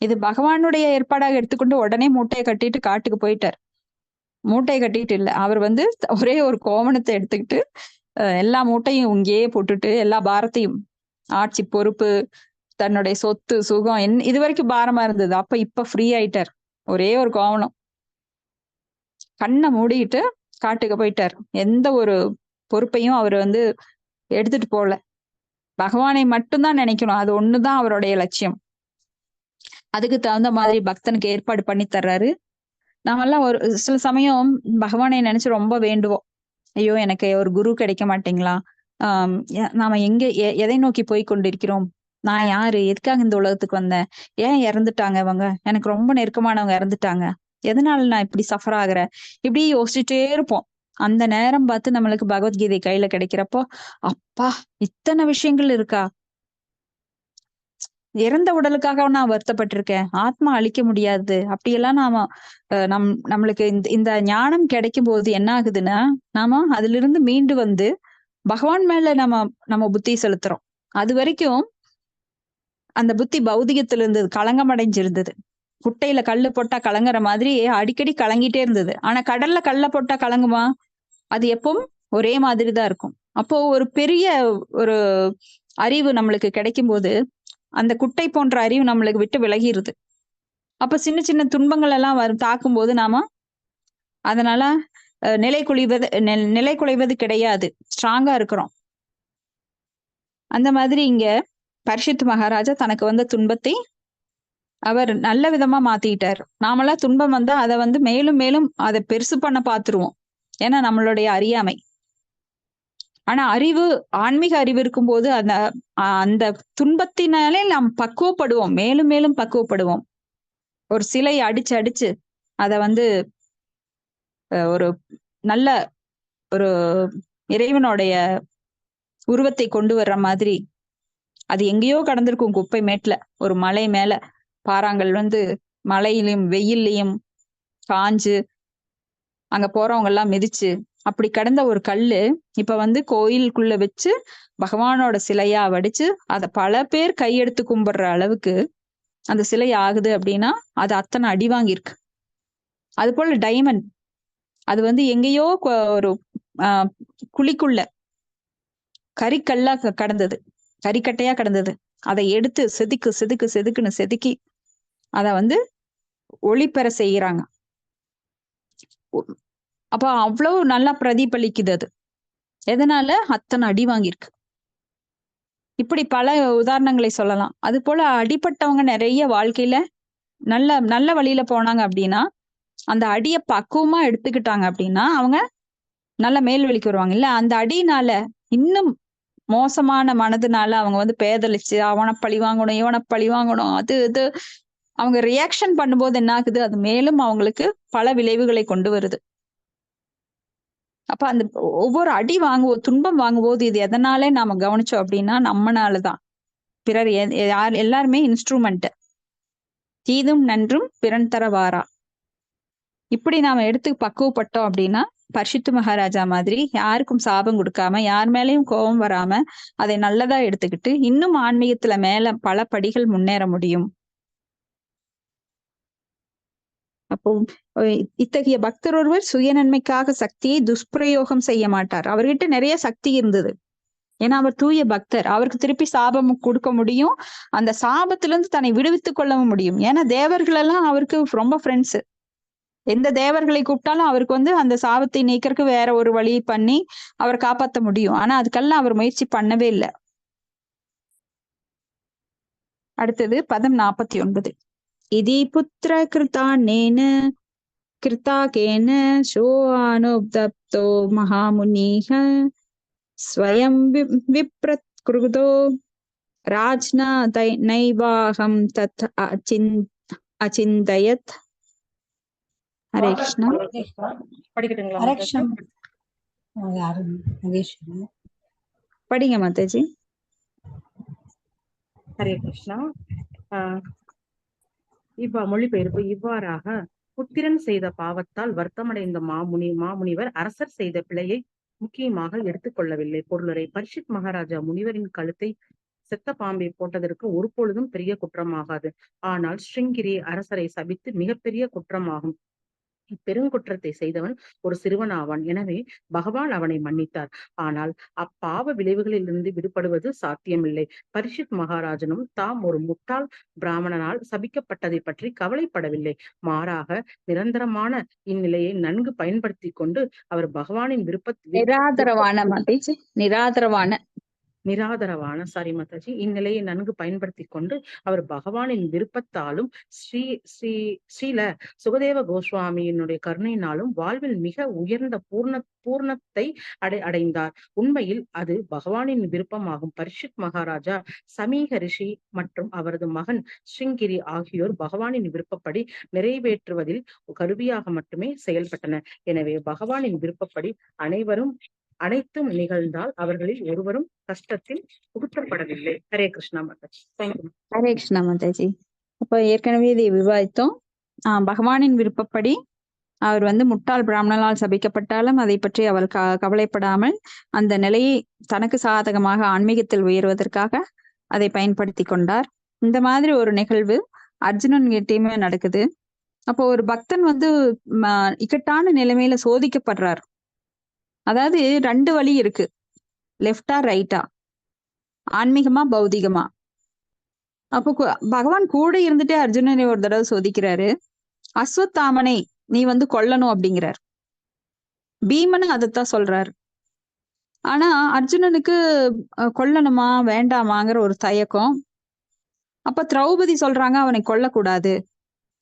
இது பகவானுடைய ஏற்பாடாக எடுத்துக்கொண்டு உடனே மூட்டையை கட்டிட்டு காட்டுக்கு போயிட்டார். மூட்டையை கட்டிட்டு இல்ல, அவர் ஒரே ஒரு கோவணத்தை எடுத்துக்கிட்டு எல்லா மூட்டையும் இங்கேயே போட்டுட்டு எல்லா பாரத்தையும், ஆட்சி பொறுப்பு, தன்னுடைய சொத்து சுகம் இது வரைக்கும் பாரமா இருந்தது, இப்ப ஃப்ரீ ஆயிட்டார். ஒரே ஒரு கோவணம், கண்ணை மூடிட்டு காட்டுக்கு போயிட்டார். எந்த ஒரு பொறுப்பையும் அவர் எடுத்துட்டு போல. பகவானை மட்டும்தான் நினைக்கணும், அது ஒண்ணுதான் அவருடைய லட்சியம். அதுக்கு தகுந்த மாதிரி பக்தனுக்கு ஏற்பாடு பண்ணி தர்றாரு. நாமெல்லாம் ஒரு சில சமயம் பகவானை நினைச்சு ரொம்ப வேண்டுவோம், ஐயோ எனக்கு ஒரு குரு கிடைக்க மாட்டீங்களா, நாம எதை நோக்கி போய் கொண்டிருக்கிறோம், நான் யாரு, எதுக்காக இந்த உலகத்துக்கு வந்தேன், ஏன் இறந்துட்டாங்க இவங்க, எனக்கு ரொம்ப நெருக்கமானவங்க இறந்துட்டாங்க, எதனால நான் இப்படி சஃபர் ஆகுறேன், இப்படி யோசிச்சுட்டே இருப்போம். அந்த நேரம் பார்த்து நம்மளுக்கு பகவத்கீதை கையில கிடைக்கிறப்போ, அப்பா இத்தனை விஷயங்கள் இருக்கா, இறந்த உடலுக்காக நான் வருத்தப்பட்டிருக்கேன், ஆத்மா அழிக்க முடியாது, அப்படியெல்லாம் நம்மளுக்கு இந்த ஞானம் கிடைக்கும் போது என்ன ஆகுதுன்னா, நாம அதுல இருந்து மீண்டு பகவான் மேல நம்ம புத்தி செலுத்துறோம். அது வரைக்கும் அந்த புத்தி பௌதிகத்துல இருந்தது, களங்கம் அடைஞ்சிருந்தது. குட்டையில கல்லு போட்டா கலங்குற மாதிரி அடிக்கடி கலங்கிட்டே இருந்தது. ஆனா கடல்ல கல்ல போட்டா கலங்குமா, அது எப்பவும் ஒரே மாதிரிதான் இருக்கும். அப்போ ஒரு பெரிய ஒரு அறிவு நம்மளுக்கு கிடைக்கும் போது அந்த குட்டை போன்ற அறிவு நம்மளுக்கு விட்டு விலகிருது. அப்ப சின்ன சின்ன துன்பங்கள் எல்லாம் தாக்கும் போது நாம அதனால நிலை குலைவது கிடையாது, ஸ்ட்ராங்கா இருக்கிறோம். அந்த மாதிரி இங்க பரிஷித் மகாராஜா தனக்கு வந்த துன்பத்தை அவர் நல்ல விதமா மாத்திட்டார். நாமெல்லாம் துன்பம் வந்தா அதை மேலும் மேலும் அதை பெருசு பண்ண பாத்துருவோம், ஏன்னா நம்மளுடைய அறியாமை. ஆனா அறிவு, ஆன்மீக அறிவு இருக்கும்போது அந்த துன்பத்தினாலே நாம் பக்குவப்படுவோம், மேலும் மேலும் பக்குவப்படுவோம். ஒரு சிலையை அடிச்சு அடிச்சு அதை ஒரு நல்ல ஒரு இறைவனுடைய உருவத்தை கொண்டு வர்ற மாதிரி, அது எங்கேயோ கடந்திருக்கும் குப்பை மேட்ல, ஒரு மலை மேல பாறாங்கள் மழையிலையும் வெயில்லையும் காஞ்சு அங்க போறவங்க எல்லாம் மிதிச்சு அப்படி கடந்த ஒரு கல்லு இப்ப கோயிலுக்குள்ள வச்சு பகவானோட சிலையா வடிச்சு அதை பல பேர் கையெடுத்து கும்பிடுற அளவுக்கு அந்த சிலை ஆகுது. அப்படின்னா அது அத்தனை அடி வாங்கியிருக்கு. அது போல டைமண்ட், அது எங்கேயோ ஒரு குழிக்குள்ள கறிக்கல்லா கடந்தது, கறிக்கட்டையா கடந்தது. அதை எடுத்து செதுக்குன்னு செதுக்கி அதை ஒளிபெற செய்யறாங்க. அப்ப அவ்வளவு நல்லா பிரதிபலிக்குது. அது எதனால அத்தனை அடி வாங்கியிருக்கு. இப்படி பல உதாரணங்களை சொல்லலாம். அது போல அடிப்பட்டவங்க நிறைய வாழ்க்கையில நல்ல நல்ல வழியில போனாங்க அப்படின்னா, அந்த அடியை பக்குவமா எடுத்துக்கிட்டாங்க அப்படின்னா அவங்க நல்ல மேல்வெளிக்கு வருவாங்க. இல்ல அந்த அடினால இன்னும் மோசமான மனதுனால அவங்க பேதலிச்சு அவனை பழி வாங்கணும், இவனை பழி வாங்கணும், இது அவங்க ரியாக்ஷன் பண்ணும்போது என்ன ஆகுது, அது மேலும் அவங்களுக்கு பல விளைவுகளை கொண்டு வருது. அப்ப அந்த ஒவ்வொரு அடி துன்பம் வாங்கும்போது இது எதனாலே நாம கவனிச்சோம் அப்படின்னா நம்மனாலதான். பிறர் எல்லாருமே இன்ஸ்ட்ருமெண்ட், தீதும் நன்றும் பிறன் தர வாரா. இப்படி நாம எடுத்து பக்குவப்பட்டோம் அப்படின்னா பரிஷித்து மகாராஜா மாதிரி யாருக்கும் சாபம் கொடுக்காம, யார் மேலேயும் கோபம் வராம அதை நல்லதா எடுத்துக்கிட்டு இன்னும் ஆன்மீகத்துல மேல பல படிகள் முன்னேற முடியும். அப்போ இத்தகைய பக்தர் ஒருவர் சுயநன்மைக்காக சக்தியை துஷ்பிரயோகம் செய்ய மாட்டார். அவர்கிட்ட நிறைய சக்தி இருந்தது, ஏன்னா அவர் தூய பக்தர். அவருக்கு திருப்பி சாபம் கொடுக்க முடியும், அந்த சாபத்திலிருந்து தன்னை விடுவித்துக் கொள்ளவும் முடியும். ஏன்னா தேவர்கள் எல்லாம் அவருக்கு ரொம்ப ஃப்ரெண்ட்ஸ். எந்த தேவர்களை கூப்பிட்டாலும் அவருக்கு அந்த சாபத்தை நீக்கிறதுக்கு வேற ஒரு வழி பண்ணி அவரை காப்பாற்ற முடியும். ஆனா அதுக்கெல்லாம் அவர் முயற்சி பண்ணவே இல்லை. அடுத்தது பதம் 49. இதி புத்திர கிருதானேன கிருதாகேன சோஆனுப்தப்தோ மகாமுனிஹ ஸ்வயம் விப்ரத்கிருதோ ராஜ்னா நைவாகம் தத் அச்சிந்தயத். ஹரே கிருஷ்ணா. படிக்கட்டுங்களா? ஹரே கிருஷ்ணா. மகேஸ்வரி படிங்க மாதாஜி. ஹரே கிருஷ்ணா. மொழிபெயர்ப்பு இவ்வாறாக புத்திரன் செய்த பாவத்தால் வருத்தமடைந்த மாமுனிவர் அரசர் செய்த பிழையை முக்கியமாக எடுத்துக்கொள்ளவில்லை. பொருளுரை: பரீட்சித் மகாராஜா முனிவரின் கழுத்தை செத்த பாம்பை போட்டதற்கு ஒரு பொழுதும் பெரிய குற்றமாகாது. ஆனால் ஸ்ருங்கிரி அரசரை சபித்து மிகப்பெரிய குற்றமாகும். இப்பெருங்குற்றத்தை செய்தவன் ஒரு சிறுவனாவான். எனவே பகவான் அவனை மன்னித்தார். ஆனால் அப்பாவ விளைவுகளிலிருந்து விடுபடுவது சாத்தியமில்லை. பரீட்சித் மகாராஜனும் தாம் ஒரு முட்டாள் பிராமணனால் சபிக்கப்பட்டதை பற்றி கவலைப்படவில்லை. மாறாக நிரந்தரமான இந்நிலையை நன்கு பயன்படுத்தி கொண்டு அவர் பகவானின் நிராதரவான சாரி மாதாஜி இந்நிலையை நன்கு பயன்படுத்தி கொண்டு அவர் பகவானின் விருப்பத்தாலும் ஸ்ரீல சுகதேவ கோஸ்வாமியினுடைய கருணையினாலும் வாழ்வில் மிக உயர்ந்த பூர்ணத்தை அடைந்தார். உண்மையில் அது பகவானின் விருப்பமாகும். பரீட்சித் மகாராஜா, சமீக ரிஷி மற்றும் அவரது மகன் ஸ்ருங்கிரி ஆகியோர் பகவானின் விருப்பப்படி நிறைவேற்றுவதில் கருவியாக மட்டுமே செயல்பட்டனர். எனவே பகவானின் விருப்பப்படி அனைத்தும் நிகழ்ந்தால் அவர்களில் ஒருவரும் கஷ்டத்தில் புகுத்தப்படவில்லை. ஹரே கிருஷ்ணா மாதாஜி. ஹரே கிருஷ்ணா மாதாஜி. அப்ப ஏற்கனவே இதை விவாதித்தோம். பகவானின் விருப்பப்படி அவர் முட்டாள் பிராமணனால் சபிக்கப்பட்டாலும் அதை பற்றி அவர் கவலைப்படாமல் அந்த நிலையை தனக்கு சாதகமாக ஆன்மீகத்தில் உயர்வதற்காக அதை பயன்படுத்தி கொண்டார். இந்த மாதிரி ஒரு நிகழ்வு அர்ஜுனன் கிட்டயுமே நடக்குது. அப்போ ஒரு பக்தன் இக்கட்டான நிலைமையில சோதிக்கப்படுறார். அதாவது 2 வழி இருக்கு, லெஃப்டா ரைட்டா, ஆன்மீகமா பௌதிகமா. அப்போ பகவான் கூட இருந்துட்டே அர்ஜுனனை ஒரு தடவை சோதிக்கிறாரு. அஸ்வத்தாமனை நீ கொல்லணும் அப்படிங்கிறார். பீமனு அதைத்தான் சொல்றாரு. ஆனா அர்ஜுனனுக்கு கொல்லணுமா வேண்டாமாங்கிற ஒரு தயக்கம். அப்ப திரௌபதி சொல்றாங்க அவனை கொல்லக்கூடாது,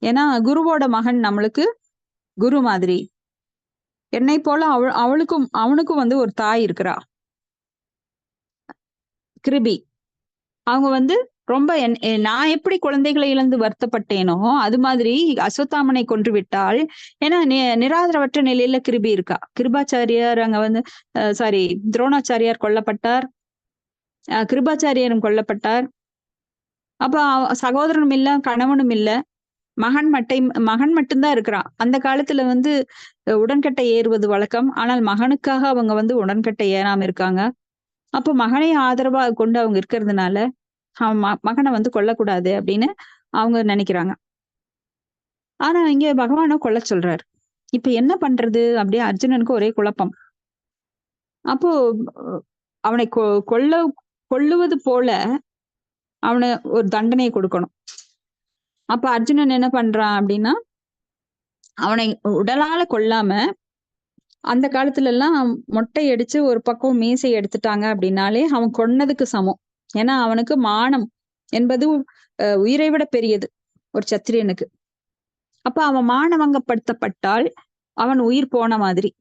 ஏன்னா குருவோட மகன் நம்மளுக்கு குரு மாதிரி. என்னை போல அவனுக்கும் ஒரு தாய் இருக்கிறா, கிருபி. அவங்க ரொம்ப நான் எப்படி குழந்தைகளை இழந்து வருத்தப்பட்டேனோ அது மாதிரி அஸ்வத்தாமனை கொன்று விட்டால், ஏன்னா நிராதரவற்ற நிலையில கிருபி இருக்கா. கிருபாச்சாரியார் அங்க துரோணாச்சாரியார் கொல்லப்பட்டார், கிருபாச்சாரியரும் கொல்லப்பட்டார். அப்ப சகோதரனும் இல்ல, கணவனும் இல்ல, மகன் மட்டும்தான் இருக்கிறான். அந்த காலத்துல உடன்கட்டை ஏறுவது வழக்கம். ஆனால் மகனுக்காக அவங்க உடன்கட்டை ஏறாம இருக்காங்க. அப்போ மகனை ஆதரவா கொண்டு அவங்க இருக்கிறதுனால அவன் மகனை கொல்லக்கூடாது அப்படின்னு அவங்க நினைக்கிறாங்க. ஆனா இங்க பகவானோ கொல்ல சொல்றாரு. இப்ப என்ன பண்றது அப்படியே அர்ஜுனனுக்கு ஒரே குழப்பம். அப்போ அவனை கொல்லுவது போல அவனை ஒரு தண்டனையை கொடுக்கணும். அப்ப அர்ஜுனன் என்ன பண்றான் அப்படின்னா, அவனை உடலால கொல்லாம, அந்த காலத்துல எல்லாம் மொட்டை அடிச்சு ஒரு பக்கம் மீசை எடுத்துட்டாங்க அப்படின்னாலே அவன் கொன்னதுக்கு சமம். ஏன்னா அவனுக்கு மானம் என்பது உயிரை விட பெரியது ஒரு சத்திரியனுக்கு. அப்ப அவன் மானவங்கப்படுத்தப்பட்டால் அவன் உயிர் போன மாதிரி.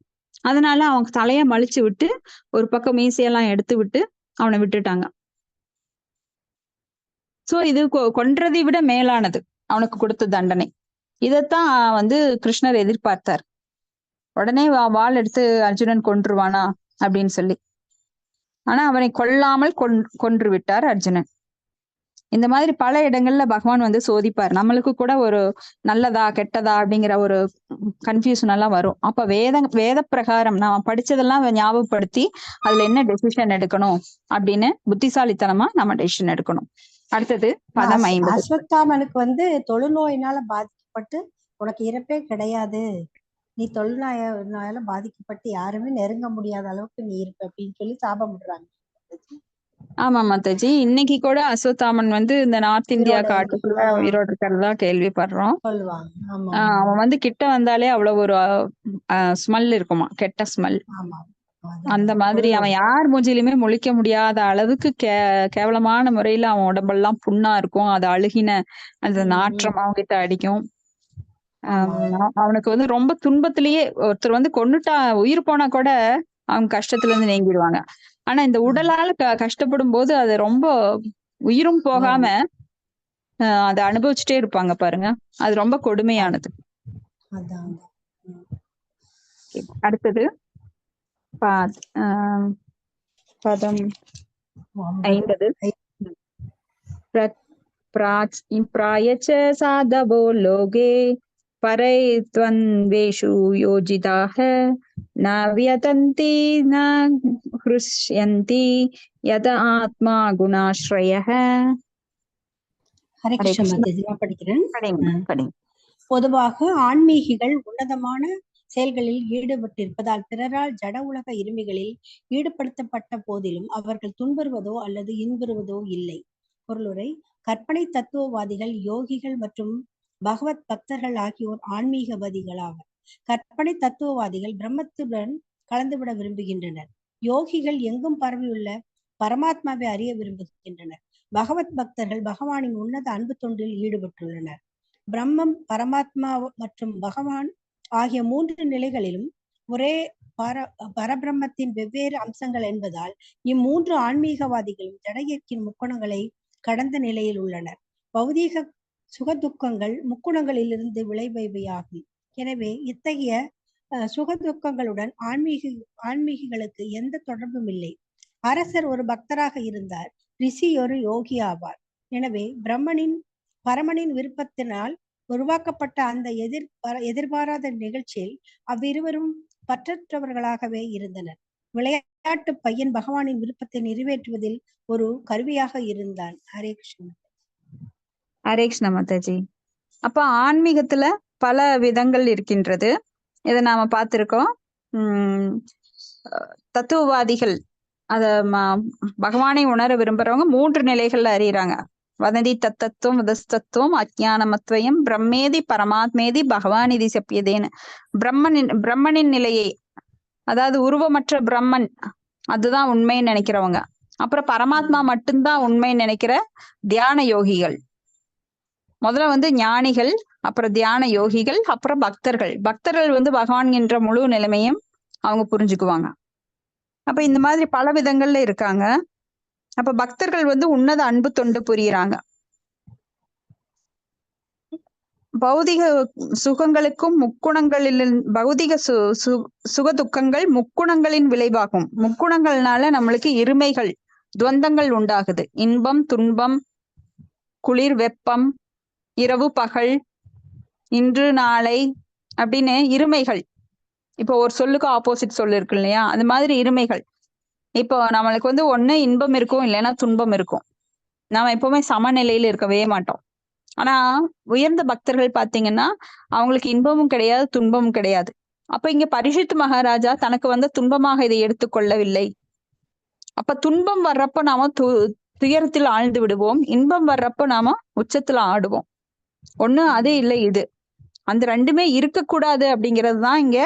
அதனால அவன் தலைய மலிச்சு விட்டு ஒரு பக்கம் மீசையெல்லாம் எடுத்து விட்டு அவனை விட்டுட்டாங்க. சோ இது கொன்றதை விட மேலானது அவனுக்கு கொடுத்த தண்டனை. இதத்தான் கிருஷ்ணர் எதிர்பார்த்தார். உடனே வாள் எடுத்து அர்ஜுனன் கொன்றுவானா அப்படின்னு சொல்லி. ஆனா அவனை கொல்லாமல் கொன்று விட்டார் அர்ஜுனன். இந்த மாதிரி பல இடங்கள்ல பகவான் சோதிப்பார். நம்மளுக்கு கூட ஒரு நல்லதா கெட்டதா அப்படிங்கிற ஒரு கன்ஃபியூஷன் எல்லாம் வரும். அப்ப வேத பிரகாரம் நாம படிச்சதெல்லாம் ஞாபகப்படுத்தி அதுல என்ன டெசிஷன் எடுக்கணும் அப்படின்னு புத்திசாலித்தனமா நம்ம டெசிஷன் எடுக்கணும். அடுத்தது பதம் 50. அஸ்வத்தாமனுக்கு தொழுநோயினால பாதிக்கப்பட்டு உனக்கு இறப்பே கிடையாது, நீ தொழுநோயால பாதிக்கப்பட்டு யாருமே நெருங்க முடியாத அளவுக்கு நீ இருப்ப அப்படின்னு சொல்லி சாபம் விடுறாங்க. ஆமா மாதாஜி, இன்னைக்கு கூட அஸ்வத்தாமன் வந்து இந்த நார்த் இந்தியா உயிரோட காட்டுக்குள்ள உயிரோடு இருக்கிறதா கேள்விப்படுறோம். சொல்லுவாங்க. ஆமா அவன் வந்து கிட்ட வந்தாலே அவ்வளவு ஒரு ஸ்மெல் இருக்குமா, கெட்ட ஸ்மெல். ஆமா. அந்த மாதிரி அவன் யார் மூஞ்சிலுமே முழிக்க முடியாத அளவுக்கு கேவலமான முறையில அவன் உடம்பெல்லாம் புண்ணா இருக்கும். அது அழுகின அந்த நாற்றம் அவங்கிட்ட அடிக்கும். அவனுக்கு வந்து ரொம்ப துன்பத்திலேயே ஒருத்தர் வந்து கொன்னுட்டா, உயிர் போனா கூட அவங்க கஷ்டத்துல இருந்து நீங்கிடுவாங்க. ஆனா இந்த உடலால கஷ்டப்படும் போது அது ரொம்ப உயிரும் போகாம அதை அனுபவிச்சுட்டே இருப்பாங்க பாருங்க. அது ரொம்ப கொடுமையானது. அடுத்தது பதம் 50. பிராயச்ச சாதவோ லோகே பரைத்வன்வேஷு யோஜிதாஹ ந வியதந்தி ந ஹ்ருஷ்யந்தி யத ஆத்மா குணாஸ்ரயஹ. ஹரே கிருஷ்ண மாதாஜி, நான் படிக்கிறேன். பொதுவாக ஆன்மீகிகள் உன்னதமான செயல்களில் ஈடுபட்டிருப்பதால் பிறரால் ஜட உலக இருமைகளில் ஈடுபடுத்தப்பட்ட போதிலும் அவர்கள் துன்புறுவதோ அல்லது இன்புறுவதோ இல்லை. பொருளுரை: கற்பனை தத்துவவாதிகள், யோகிகள் மற்றும் பகவத் பக்தர்கள் ஆகியோர் ஆன்மீகவாதிகளாவர். கற்பனை தத்துவவாதிகள் பிரம்மத்துடன் கலந்துவிட விரும்புகின்றனர். யோகிகள் எங்கும் பரவியுள்ள பரமாத்மாவை அறிய விரும்புகின்றனர். பகவத் பக்தர்கள் பகவானின் உன்னத அன்பு தொண்டில் ஈடுபட்டுள்ளனர். பிரம்மம், பரமாத்மா மற்றும் பகவான் ஆகிய 3 நிலைகளிலும் ஒரே பரபிரம்மத்தின் வெவ்வேறு அம்சங்கள் என்பதால் இம்மூன்று ஆன்மீகவாதிகளும் ஜடயியற்கின் முக்குணங்களை கடந்த நிலையில் உள்ளனர். பௌதீக சுகதுக்கங்கள் முக்குணங்களிலிருந்து விளைபவையாகும். எனவே இத்தகைய சுகதுக்கங்களுடன் ஆன்மீகிகளுக்கு எந்த தொடர்பும் இல்லை. அரசர் ஒரு பக்தராக இருந்தார், ரிஷி ஒரு யோகி ஆவார். எனவே பரமனின் விருப்பத்தினால் உருவாக்கப்பட்ட அந்த எதிர்பாராத நிகழ்ச்சியில் அவ்விருவரும் பற்றற்றவர்களாகவே இருந்தனர். விளையாட்டு பையன் பகவானின் விருப்பத்தை நிறைவேற்றுவதில் ஒரு கருவியாக இருந்தான். ஹரே கிருஷ்ண. ஹரே கிருஷ்ண மாதாஜி. அப்ப ஆன்மீகத்துல பல விதங்கள் இருக்கின்றது. இதை நாம பார்த்திருக்கோம். தத்துவவாதிகள் அத பகவானை உணர விரும்புறவங்க 3 நிலைகள்ல அறியறாங்க. வதந்தி தத்துவம், வதஸ்தத்துவம், அஜ்ஞானமத்வயம், பிரம்மேதி பரமாத்மேதி பகவானிதி சப்பியதேன்னு பிரம்மனின் நிலையை, அதாவது உருவமற்ற பிரம்மன் அதுதான் உண்மைன்னு நினைக்கிறவங்க. அப்புறம் பரமாத்மா மட்டும்தான் உண்மைன்னு நினைக்கிற தியான யோகிகள். முதல்ல வந்து ஞானிகள், அப்புறம் தியான யோகிகள், அப்புறம் பக்தர்கள். பக்தர்கள் வந்து பகவான் என்ற முழு நிலைமையும் அவங்க புரிஞ்சுக்குவாங்க. அப்ப இந்த மாதிரி பல விதங்கள்ல இருக்காங்க. அப்ப பக்தர்கள் வந்து உன்னத அன்பு தொண்டு புரியுறாங்க. பௌதிக சுகங்களுக்கும் முக்குணங்களில் பௌதிக சுகதுக்கங்கள் முக்குணங்களின் விளைவாகும். முக்குணங்கள்னால நம்மளுக்கு இருமைகள், துவந்தங்கள் உண்டாகுது. இன்பம், துன்பம், குளிர், வெப்பம், இரவு, பகல், இன்று, நாளை அப்படின்னு இருமைகள். இப்போ ஒரு சொல்லுக்கு ஆப்போசிட் சொல்லு இருக்கு இல்லையா, அது மாதிரி இருமைகள். இப்போ நம்மளுக்கு வந்து ஒண்ணு இன்பம் இருக்கும், இல்லைன்னா துன்பம் இருக்கும். நாம எப்பவுமே சமநிலையில இருக்கவே மாட்டோம். ஆனா உயர்ந்த பக்தர்கள் பாத்தீங்கன்னா அவங்களுக்கு இன்பமும் கிடையாது, துன்பமும் கிடையாது. அப்ப இங்க பரீட்சித் மகாராஜா தனக்கு வந்து துன்பமாக இதை எடுத்துக்கொள்ளவில்லை. அப்ப துன்பம் வர்றப்ப நாம துயரத்தில் ஆழ்ந்து விடுவோம், இன்பம் வர்றப்ப நாம உச்சத்துல ஆடுவோம். ஒண்ணு அது இல்லை இது, அந்த ரெண்டுமே இருக்கக்கூடாது அப்படிங்கிறது தான் இங்க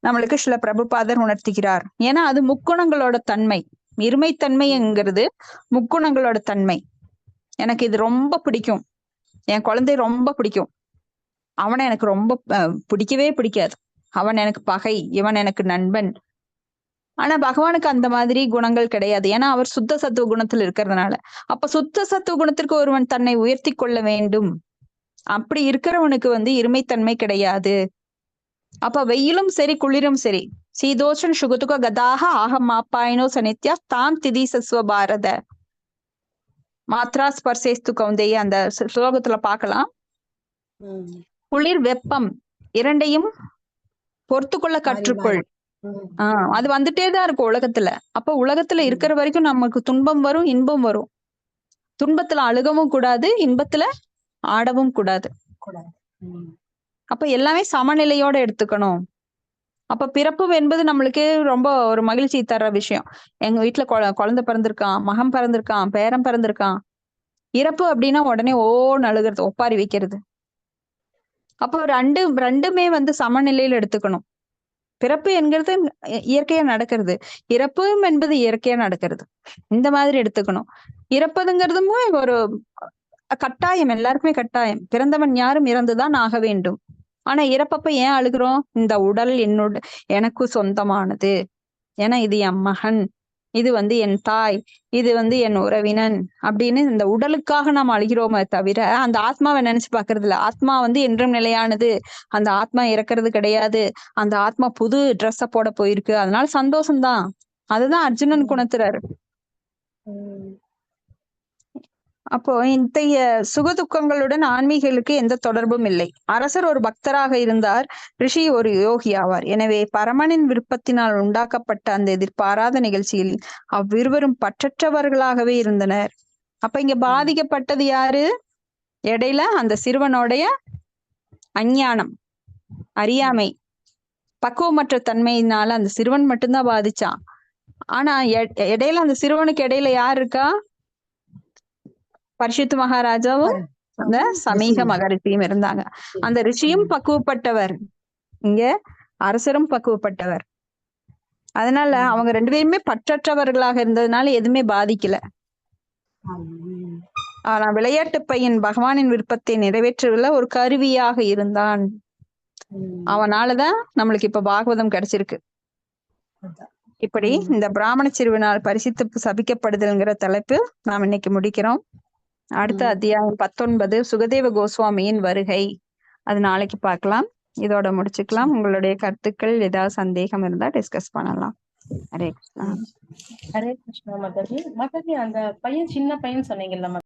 நம்மளுக்கு சில பிரபுபாதர் உணர்த்துகிறார். ஏன்னா அது முக்குணங்களோட தன்மை. இருமைத்தன்மைங்கிறது முக்குணங்களோட தன்மை. எனக்கு இது ரொம்ப பிடிக்கும், என் குழந்தை ரொம்ப பிடிக்கும், அவனை எனக்கு ரொம்ப பிடிக்கவே பிடிக்காது, அவன் எனக்கு பகை, இவன் எனக்கு நண்பன். ஆனா பகவானுக்கு அந்த மாதிரி குணங்கள் கிடையாது. ஏன்னா அவர் சுத்த சத்துவ குணத்தில் இருக்கிறதுனால. அப்ப சுத்த சத்துவ குணத்திற்கு ஒருவன் தன்னை உயர்த்தி கொள்ள வேண்டும். அப்படி இருக்கிறவனுக்கு வந்து இருமைத்தன்மை கிடையாது. அப்ப வெயிலும் சரி குளிரும் சரி, சீதோஷன் சுகதுக கதாக ஆக மாப்பாயினோ சனித்யா தாம் திதி சஸ்வ பாரத மாத்ரா ஸ்பர்சேஸ்து கௌந்தேய, அந்த ஸ்லோகத்துல பார்க்கலாம். குளிர் வெப்பம் இரண்டையும் பொறுத்துக்கொள்ள கற்றுக்கொள். அது வந்துட்டேதான் இருக்கும் உலகத்துல. அப்ப உலகத்துல இருக்கிற வரைக்கும் நமக்கு துன்பம் வரும், இன்பம் வரும். துன்பத்துல அழுகவும் கூடாது, இன்பத்துல ஆடவும் கூடாது. அப்ப எல்லாமே சமநிலையோட எடுத்துக்கணும். அப்ப பிறப்பு என்பது நம்மளுக்கு ரொம்ப ஒரு மகிழ்ச்சி தர்ற விஷயம். எங்க வீட்டுல குழந்தை பிறந்திருக்கான், மகன் பிறந்திருக்கான், பேரன் பிறந்திருக்கான். இறப்பு அப்படின்னா உடனே ஓன்னு அழுகிறது, ஒப்பாரி வைக்கிறது. அப்போ ரெண்டுமே வந்து சமநிலையில எடுத்துக்கணும். பிறப்பு என்கிறது இயற்கையா நடக்கிறது, இறப்பும் என்பது இயற்கையா நடக்கிறது. இந்த மாதிரி எடுத்துக்கணும். இறப்பதுங்கிறதும் ஒரு கட்டாயம், எல்லாருக்குமே கட்டாயம். பிறந்தவன் யாரும் இறந்துதான் ஆக வேண்டும். ஆனா இறப்பப்ப ஏன் அழுகிறோம்? இந்த உடல் எனக்கு சொந்தமானது, ஏன்னா இது என் மகன், இது வந்து என் தாய், இது வந்து என் உறவினன் அப்படின்னு இந்த உடலுக்காக நாம் அழுகிறோமே தவிர அந்த ஆத்மாவை நினைச்சு பாக்குறது இல்ல. ஆத்மா வந்து என்றும் நிலையானது, அந்த ஆத்மா இறக்குறது கிடையாது. அந்த ஆத்மா புது ட்ரெஸ்ஸ போட போயிருக்கு, அதனால சந்தோஷம்தான். அதுதான் அர்ஜுனன் குணத்துறாரு. அப்போ இத்தகைய சுகதுக்கங்களுடன் ஆன்மீகளுக்கு எந்த தொடர்பும் இல்லை. அரசர் ஒரு பக்தராக இருந்தார், ரிஷி ஒரு யோகி ஆவார். எனவே பரமனின் விருப்பத்தினால் உண்டாக்கப்பட்ட அந்த எதிர்பாராத நிகழ்ச்சியில் அவ்விருவரும் பற்றற்றவர்களாகவே இருந்தனர். அப்ப இங்க பாதிக்கப்பட்டது யாரு? இடையில அந்த சிறுவனுடைய அஞ்ஞானம், அறியாமை, பக்குவமற்ற தன்மையினால அந்த சிறுவன் மட்டும்தான் பாதிச்சான். ஆனா இடையில அந்த சிறுவனுக்கு இடையில யார் இருக்கா? பரிசுத்த மகாராஜாவும் அந்த சமீக மகரிஷியும் இருந்தாங்க. அந்த ரிஷியும் பக்குவப்பட்டவர், இங்க அரசரும் பக்குவப்பட்டவர். அதனால அவங்க 2 பேருமே பற்றற்றவர்களாக இருந்ததுனால எதுவுமே பாதிக்கல. ஆனா விளையாட்டு பையன் பகவானின் விருப்பத்தை நிறைவேற்றுவதில் ஒரு கருவியாக இருந்தான். அவனாலதான் நம்மளுக்கு இப்ப பாகவதம் கிடைச்சிருக்கு. இப்படி இந்த பிராமண சிறுவனால் பரிசித்து சபிக்கப்படுதல்ங்கிற தலைப்பு நாம் இன்னைக்கு முடிக்கிறோம். அடுத்த அத்தியாயம் 19 சுகதேவ கோஸ்வாமியின் வருகை, அது நாளைக்கு பார்க்கலாம். இதோட முடிச்சுக்கலாம். உங்களுடைய கருத்துக்கள், ஏதாவது சந்தேகம் இருந்தா டிஸ்கஸ் பண்ணலாம். ஹரே கிருஷ்ணா. ஹரே கிருஷ்ணா. மதவி அந்த பையன், சின்ன பையன் சொன்னீங்கல்ல